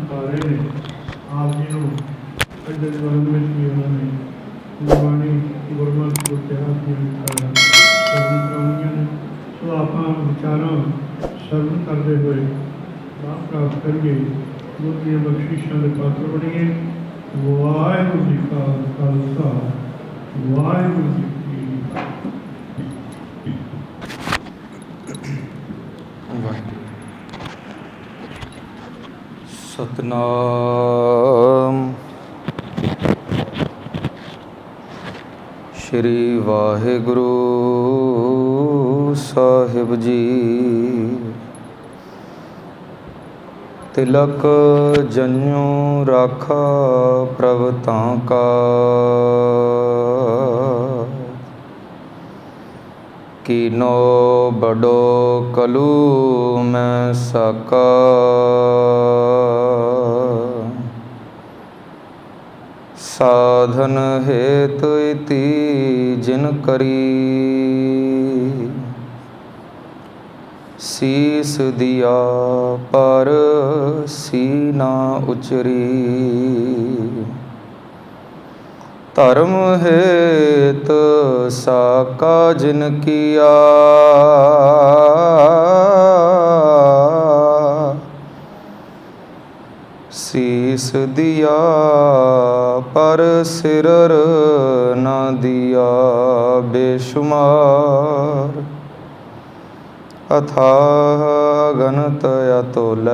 ਸਾਰੇ ਨੇ ਆਪ ਜੀ ਨੂੰ ਅੱਡੇ ਦੇ ਵਰਗ ਵਿੱਚ ਵੀ ਉਹਨਾਂ ਨੇ ਗੁਰਬਾਣੀ ਗੁਰਮਤਿ ਤੋਂ ਤਿਆਰ ਕੀਤਾ ਕਰਾਉਣੀਆਂ ਨੇ। ਸੋ ਆਪਾਂ ਵਿਚਾਰਾਂ ਸਰਵਨ ਕਰਦੇ ਹੋਏ ਲਾਭ ਪ੍ਰਾਪਤ ਕਰੀਏ, ਗੁਰੂ ਦੀਆਂ ਬਖਸ਼ਿਸ਼ਾਂ ਦੇ ਪਾਤਰ ਬਣੀਏ। ਵਾਹਿਗੁਰੂ ਜੀ ਕਾ ਖਾਲਸਾ, ਵਾਹਿਗੁਰੂ ਜੀ ਕੀ ਵਾਹਿਗੁਰੂ। ਸਤਨਾਮ ਸ਼੍ਰੀ ਵਾਹਿਗੁਰੂ ਸਾਹਿਬ ਜੀ। ਤਿਲਕ ਜਨਿਉ ਰਾਖਾ ਪ੍ਰਭ ਤਾਂ ਕਾ, ਕੀਨੋ ਬਡੋ ਕਲੂ ਮੈਂ ਸਕਾ। ਸਾਧਨ ਹੇਤ ਇਤੀ ਜਿਨ ਕਰੀ, ਸੀਸ ਦਿਆ ਪਰ ਸੀ ਨਾ ਉਚਰੀ। ਧਰਮ ਹੇਤ ਸਾਕਾ ਜਿਨ ਕੀਆ, ਸੀਸ ਦਿਆ ਪਰ ਸਿਰਰ ਨਾ ਦਿਆ। ਬੇਸ਼ੁਮਾਰ ਅਥਾਹ ਗਨਤ ਅਤੁਲੈ,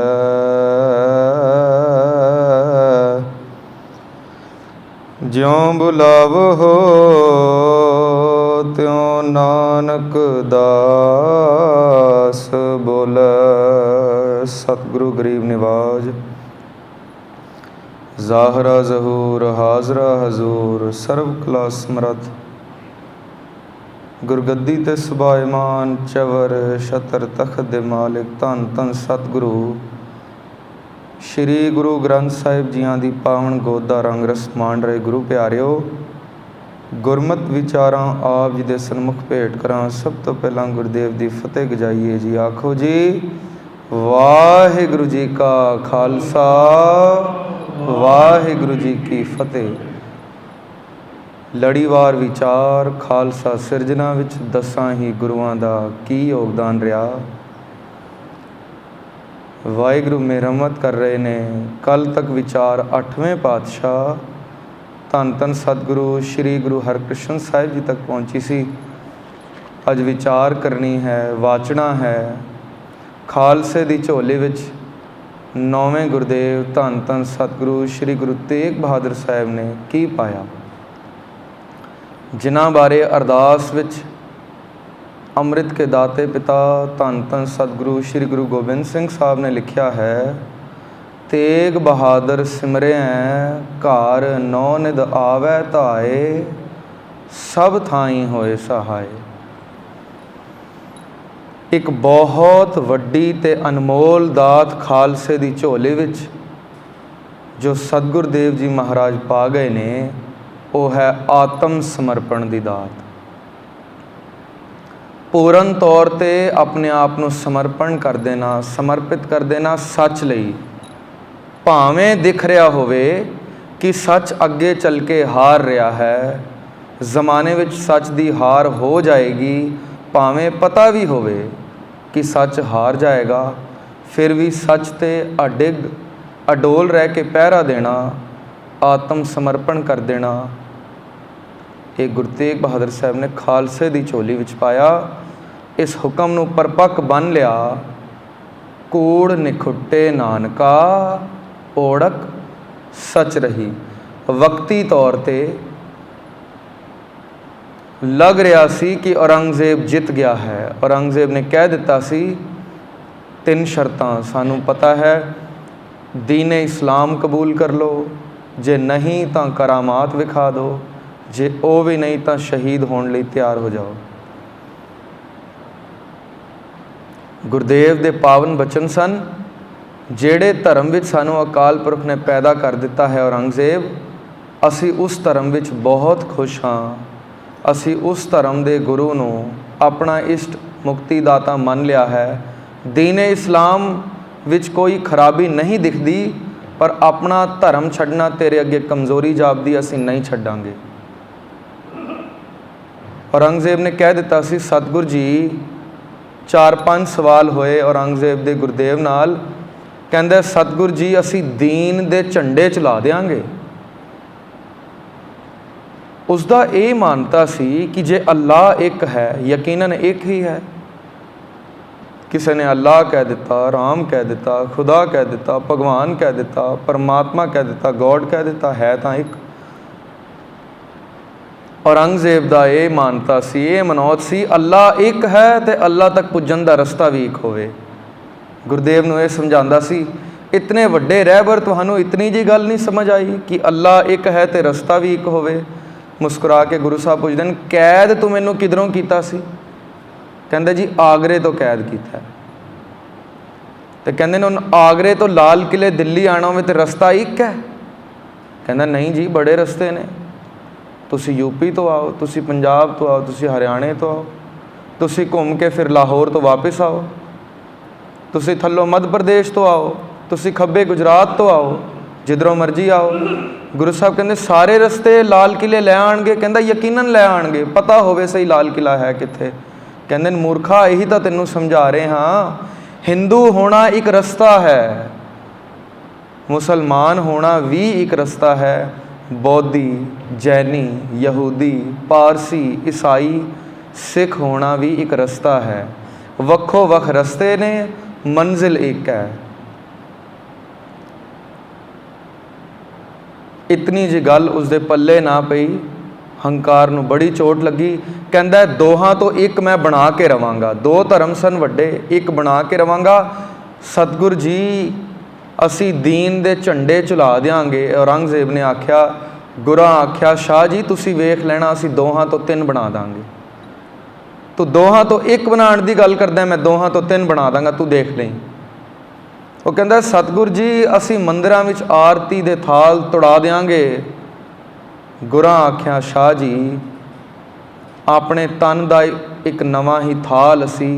ਜਿਉ ਬੁਲਾਵਹੁ ਤਿਉ ਨਾਨਕ ਦਾਸ ਬੋਲੇ। ਸਤਿਗੁਰੂ ਗਰੀਬ ਨਿਵਾਜ, ਜ਼ਾਹਰਾ ਜ਼ਹੂਰ ਹਾਜ਼ਰਾ ਹਜ਼ੂਰ, ਸਰਬ ਕਲਾ ਸਮਰੱਥ ਗੁਰਗੱਦੀ ਤੇ ਸੁਭਾਇਮਾਨ ਚਵਰ ਛਤਰ ਤਖਤ ਦੇ ਮਾਲਿਕ ਧੰਨ ਧੰਨ ਸਤਿਗੁਰੂ ਸ਼੍ਰੀ ਗੁਰੂ ਗ੍ਰੰਥ ਸਾਹਿਬ ਜੀਆਂ ਦੀ ਪਾਵਨ ਗੋਦ ਦਾ ਰੰਗ ਰਸ ਮਾਣ ਰਹੇ ਗੁਰੂ ਪਿਆਰਿਓ। ਗੁਰਮਤ ਵਿਚਾਰਾਂ ਆਪ ਜੀ ਦੇ ਸਨਮੁਖ ਭੇਟ ਕਰਾਂ। ਸਭ ਤੋਂ ਪਹਿਲਾਂ ਗੁਰਦੇਵ ਦੀ ਫਤਿਹ ਗਜਾਈਏ ਜੀ। ਆਖੋ ਜੀ ਵਾਹਿਗੁਰੂ ਜੀ ਕਾ ਖਾਲਸਾ, ਵਾਹਿਗੁਰੂ ਜੀ ਕੀ ਫਤਿਹ। ਲੜੀਵਾਰ ਵਿਚਾਰ ਖਾਲਸਾ ਸਿਰਜਣਾ ਵਿੱਚ ਦਸਾਂ ਹੀ ਗੁਰੂਆਂ ਦਾ ਕੀ ਯੋਗਦਾਨ ਰਿਹਾ। ਵਾਹਿਗੁਰੂ ਮਿਹਰਮਤ ਕਰ ਰਹੇ ਨੇ। ਕੱਲ੍ਹ ਤੱਕ ਵਿਚਾਰ 8ਵੇਂ ਪਾਤਸ਼ਾਹ ਧੰਨ ਧੰਨ ਸਤਿਗੁਰੂ ਸ਼੍ਰੀ ਗੁਰੂ ਹਰਿਕ੍ਰਿਸ਼ਨ ਸਾਹਿਬ ਜੀ ਤੱਕ ਪਹੁੰਚੀ ਸੀ। ਅੱਜ ਵਿਚਾਰ ਕਰਨੀ ਹੈ, ਵਾਚਣਾ ਹੈ ਖਾਲਸੇ ਦੀ ਝੋਲੀ ਵਿੱਚ 9ਵੇਂ ਗੁਰਦੇਵ ਧੰਨ ਧੰਨ ਸਤਿਗੁਰੂ ਸ਼੍ਰੀ ਗੁਰੂ ਤੇਗ ਬਹਾਦਰ ਸਾਹਿਬ ਨੇ ਕੀ ਪਾਇਆ, ਜਿਨ੍ਹਾਂ ਬਾਰੇ ਅਰਦਾਸ ਵਿੱਚ ਅੰਮ੍ਰਿਤ ਕੇ ਦਾਤੇ ਪਿਤਾ ਧੰਨ ਧੰਨ ਸਤਿਗੁਰੂ ਸ਼੍ਰੀ ਗੁਰੂ ਗੋਬਿੰਦ ਸਿੰਘ ਸਾਹਿਬ ਨੇ ਲਿਖਿਆ ਹੈ। ਤੇਗ ਬਹਾਦਰ ਸਿਮਰਿਐ ਘਰ ਨੌ ਨਿਧ ਆਵੈ ਧਾਏ, ਸਭ ਥਾਈ ਹੋਏ ਸਹਾਏ। ਇੱਕ ਬਹੁਤ ਵੱਡੀ ਤੇ ਅਨਮੋਲ ਦਾਤ ਖਾਲਸੇ ਦੀ ਝੋਲੀ ਵਿੱਚ ਜੋ ਸਤਿਗੁਰ ਦੇਵ ਜੀ ਮਹਾਰਾਜ ਪਾ ਗਏ ਨੇ, ਉਹ ਹੈ ਆਤਮ ਸਮਰਪਣ ਦੀ ਦਾਤ। ਪੂਰਨ ਤੌਰ 'ਤੇ ਆਪਣੇ ਆਪ ਨੂੰ ਸਮਰਪਣ ਕਰ ਦੇਣਾ, ਸਮਰਪਿਤ ਕਰ ਦੇਣਾ ਸੱਚ ਲਈ। ਭਾਵੇਂ ਦਿਖ ਰਿਹਾ ਹੋਵੇ ਕਿ ਸੱਚ ਅੱਗੇ ਚੱਲ ਕੇ ਹਾਰ ਰਿਹਾ ਹੈ, ਜ਼ਮਾਨੇ ਵਿੱਚ ਸੱਚ ਦੀ ਹਾਰ ਹੋ ਜਾਏਗੀ। ਭਾਵੇਂ ਪਤਾ ਵੀ ਹੋਵੇ ਕਿ ਸੱਚ ਹਾਰ ਜਾਏਗਾ, ਫਿਰ ਵੀ ਸੱਚ 'ਤੇ ਅਡਿੱਗ ਅਡੋਲ ਰਹਿ ਕੇ ਪਹਿਰਾ ਦੇਣਾ, ਆਤਮ ਸਮਰਪਣ ਕਰ ਦੇਣਾ, ਇਹ ਗੁਰੂ ਤੇਗ ਬਹਾਦਰ ਸਾਹਿਬ ਨੇ ਖਾਲਸੇ ਦੀ ਝੋਲੀ ਵਿੱਚ ਪਾਇਆ। ਇਸ ਹੁਕਮ ਨੂੰ ਪਰਪੱਕ ਬੰਨ੍ਹ ਲਿਆ। ਕੂੜ ਨਿਖੁੱਟੇ ਨਾਨਕਾ, ਓੜਕ ਸੱਚ ਰਹੀ। ਵਕਤੀ ਤੌਰ 'ਤੇ ਲੱਗ ਰਿਹਾ ਸੀ ਕਿ ਔਰੰਗਜ਼ੇਬ ਜਿੱਤ ਗਿਆ ਹੈ। ਔਰੰਗਜ਼ੇਬ ਨੇ ਕਹਿ ਦਿੱਤਾ ਸੀ 3 ਸ਼ਰਤਾਂ ਸਾਨੂੰ ਪਤਾ ਹੈ, ਦੀਨ-ਏ ਇਸਲਾਮ ਕਬੂਲ ਕਰ ਲਓ, ਜੇ ਨਹੀਂ ਤਾਂ ਕਰਾਮਾਤ ਵਿਖਾ ਦਿਓ, ਜੇ ਉਹ ਵੀ ਨਹੀਂ ਤਾਂ ਸ਼ਹੀਦ ਹੋਣ ਲਈ ਤਿਆਰ ਹੋ ਜਾਓ। ਗੁਰਦੇਵ ਦੇ ਪਾਵਨ ਬਚਨ ਸਨ, ਜਿਹੜੇ ਧਰਮ ਵਿੱਚ ਸਾਨੂੰ ਅਕਾਲ ਪੁਰਖ ਨੇ ਪੈਦਾ ਕਰ ਦਿੱਤਾ ਹੈ ਔਰੰਗਜ਼ੇਬ, ਅਸੀਂ ਉਸ ਧਰਮ ਵਿੱਚ ਬਹੁਤ ਖੁਸ਼ ਹਾਂ। ਅਸੀਂ ਉਸ ਧਰਮ ਦੇ ਗੁਰੂ ਨੂੰ ਆਪਣਾ ਇਸ਼ਟ ਮੁਕਤੀ ਦਾਤਾ ਮੰਨ ਲਿਆ ਹੈ। ਦੀਨ-ਏ ਇਸਲਾਮ ਵਿੱਚ ਕੋਈ ਖਰਾਬੀ ਨਹੀਂ ਦਿਖਦੀ, पर अपना धर्म छड्डना तेरे अगे कमज़ोरी जापदी, असीं नहीं छड्डांगे। औरंगजेब ने कह दिता सी, सतगुरु जी 4-5 सवाल होए औरंगजेब दे गुरदेव नाल, कहंदा सतगुरु जी असीं दीन दे झंडे चला देंगे। उसका ये मानता सी कि जे अल्लाह एक है, यकीनन एक ही है। किसी ने अल्लाह कह दिता, राम कह दिता, खुदा कह दिता, भगवान कह दिता, परमात्मा कह दिता, गॉड कह दिता, है तो एक। औरंगजेब का ये मानता सी, ये मनौत सी, अल्लाह एक है तो अल्लाह तक पुजन का रस्ता भी एक होवे। गुरदेव नूं ये समझांदा सी, इतने वड्डे रहबर तुहानूं इतनी जी गल नहीं समझ आई कि अल्लाह एक है तो रस्ता भी एक होवे। मुस्कुरा के गुरु साहब पुछदे ने, कैद तू मैनूं किधरों कीता सी? कहंदे जी आगरे तो कैद कीता। तो कहंदे ने आगरे तो लाल किले दिल्ली आना होवे तो रस्ता एक है? कहंदा नहीं जी बड़े रस्ते ने, तुसी यूपी तो आओ, तुसी पंजाब तो आओ, तुसी हरियाणे तो आओ, तुसी घूम के फिर लाहौर तो वापस आओ, तुसी थल्लों मध्य प्रदेश तो आओ, तुसी खब्बे गुजरात तो आओ, जिधरों मर्जी आओ। गुरु साहब कहंदे सारे रस्ते लाल किले लै आउणगे? कहंदा यकीनन लै आउणगे, पता होवे सही लाल किला है कित्थे। कहंदे मूर्खा यही तो तैनूं समझा रहे हाँ, हिंदू होना एक रस्ता है, मुसलमान होना भी एक रस्ता है, बौद्धी, जैनी, यहूदी, पारसी, ईसाई, सिख होना भी एक रस्ता है। वक्खो वख रस्ते ने, मंजिल एक है। इतनी जी गल उसदे पल्ले ना पई, हंकार नूं बड़ी चोट लगी। कहंदा दोहां तो एक मैं बना के रवांगा, दो धर्म सन वड्डे, एक बना के रवांगा। सतगुरु जी असी दीन दे झंडे चला देंगे। औरंगजेब ने आख्या, गुरां आख्या शाह जी तुसी वेख लेना, असी दोहां तो 3 बना देंगे। तू दोहां तो एक बनाने की गल करदा, मैं दोहां तो 3 बना दांगा, तू देख लें। वो कहंदा सतगुरु जी असी मंदिरां विच आरती दे थाल तुड़ा देंगे। गुरां आख्या शाह जी अपने तन का एक नवा ही थाल असी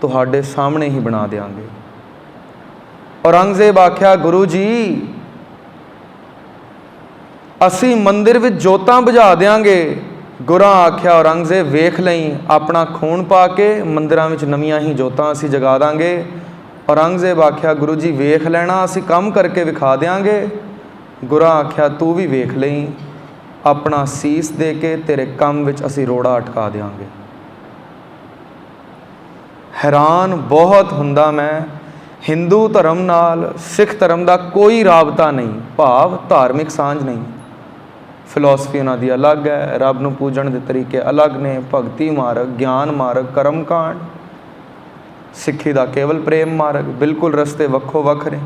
तुहाडे सामने ही बना देंगे। औरंगजेब आख्या गुरु जी असी मंदिर विच जोतां बुझा देंगे। गुरां आख्या औरंगजेब वेख लई, अपना खून पा के मंदिरां विच नवीआं ही जोतां असी जगा देंगे। औरंगजेब आख्या गुरु जी वेख लेना, असी काम करके विखा देंगे। गुरां आख्या तू भी वेख लई, अपना सीस दे के तेरे कम विच असी रोड़ा अटका देंगे। हैरान बहुत हुंदा मैं, हिंदू धर्म नाल सिख धर्म का कोई राबता नहीं, भाव धार्मिक सांझ नहीं। फिलोसफी उन्हां दी अलग है, रब नूं पूजण दे तरीके अलग ने, भगती मार्ग, ज्ञान मार्ग, कर्म कांड, सिक्खी दा केवल प्रेम मार्ग, बिल्कुल रस्ते वक्खो वख ने।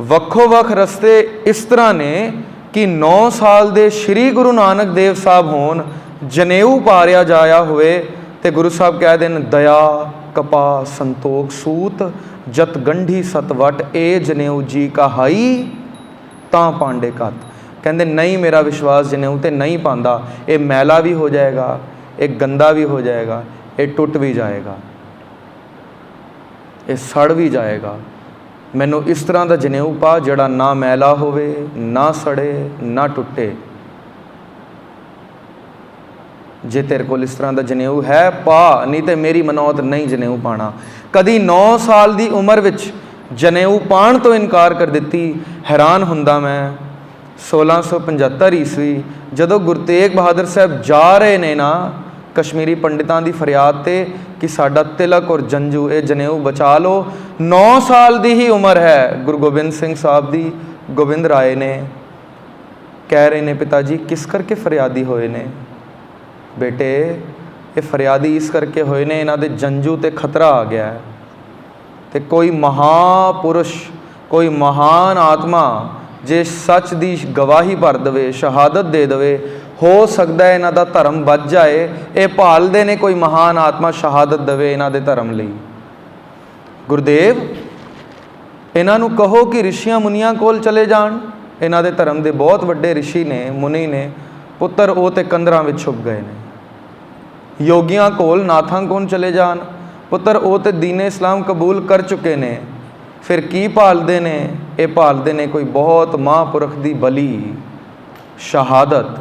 वक्खो वख रस्ते इस तरह ने कि 9 साल दे श्री गुरु नानक देव साहब होन, जनेऊ पारिया जाया हुए ते गुरु साहब कह देन दया कपा संतोख सूत, जत गंढी सतवट ए जनेऊ जी का हाई तां पांडे कत। कहंदे नहीं मेरा विश्वास जनेऊ ते नहीं पांदा, ये मैला भी हो जाएगा, ये गंदा भी हो जाएगा, ये टुट भी जाएगा, ये सड़ भी जाएगा। मैनू इस तरह का जनेऊ पा जिहड़ा ना मैला होवे, ना सड़े, ना टुटे। जे तेरे को इस तरह का जनेऊ है पा, नहीं तो मेरी मनौत नहीं जनेऊ पाना। कदी 9 साल की उम्र विच जनेऊ पाण तो इनकार कर दिती। हैरान हुंदा मैं 1675 ईस्वी जदों गुरु तेग बहादुर साहब जा रहे ने ना कश्मीरी पंडितां दी फरियाद ते कि साडा तिलक और जंजू ये जनेऊ बचा लो। 9 साल की ही उम्र है गुरु गोबिंद सिंह साहब दी। गोबिंद राय ने कह रहे ने पिता जी किस करके फरियादी होए ने? बेटे ये फरियादी इस करके होए ने, इन्हां दे जंजू ते खतरा आ गया है। ते कोई महापुरुष, कोई महान आत्मा जे सच की गवाही भर दे, शहादत दे दे, हो सकता है इन्हां दा धर्म बच जाए। ये भालदे ने कोई महान आत्मा शहादत देवे इन्हां दे धर्म लई। गुरुदेव इन्हां नूं कहो कि ऋषियां मुनियां कोल चले जाण। इन्हां दे धर्म दे बहुत वड्डे ऋषि ने, मुनि ने, पुत्र वो ते कंदरां विच छुप गए ने। योगियां कोल, नाथां कोल चले जाण, पुत्र वो ते दीन इस्लाम कबूल कर चुके ने। फिर की भालते ने, ये भालते ने कोई बहुत महापुरख की बली, शहादत।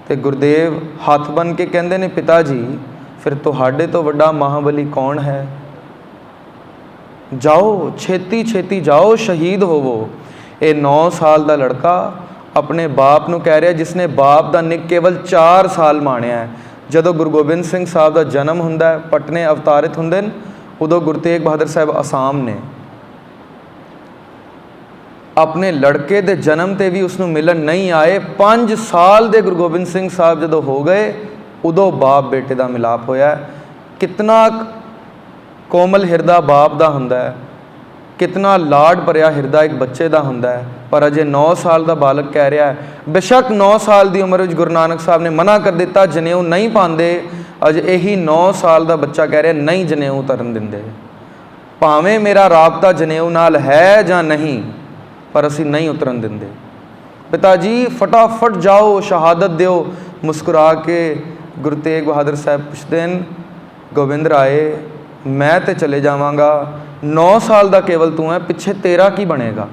तो गुरुदेव हथ बन के कहते ने, पिता जी फिर तुहाडे तो वड्डा महाबली कौन है? जाओ छेती छेती जाओ, शहीद होवो। ये 9 साल का लड़का अपने बाप नूं कह रहा, जिसने बाप का निक केवल 4 साल माणिया है। जदों गुरु गोबिंद सिंह साहब का जन्म हुंदा है, पटने अवतारित हुंदे ने, उदों गुरु तेग बहादुर साहब आसाम ने। अपने लड़के के जन्म ते भी उसनूं मिलन नहीं आए। 5 साल के गुरु गोबिंद सिंह साहब जदों हो गए, उदों बाप बेटे का मिलाप होया। कितना कोमल हिरदा बाप का हुंदा है, कितना लाड भरिया हिरदा एक बच्चे का हुंदा है। पर अजे 9 साल का बालक कह रहा है, बेशक 9 साल की उम्र में गुरु नानक साहब ने मना कर दिता, जनेऊ नहीं पाते। अज यही 9 साल का बच्चा कह रहा नहीं जनेऊ तरन देंदे, भावें मेरा राबता जनेऊ नाल है जां नहीं, पर असी नहीं उतरन देंदे। पिताजी फटाफट जाओ, शहादत दो। मुस्कुरा के गुरु तेग बहादुर साहब पुछते हैं, गोबिंद राय मैं तो चले जावांगा, 9 साल का केवल तू है, पिछे तेरा की बनेगा?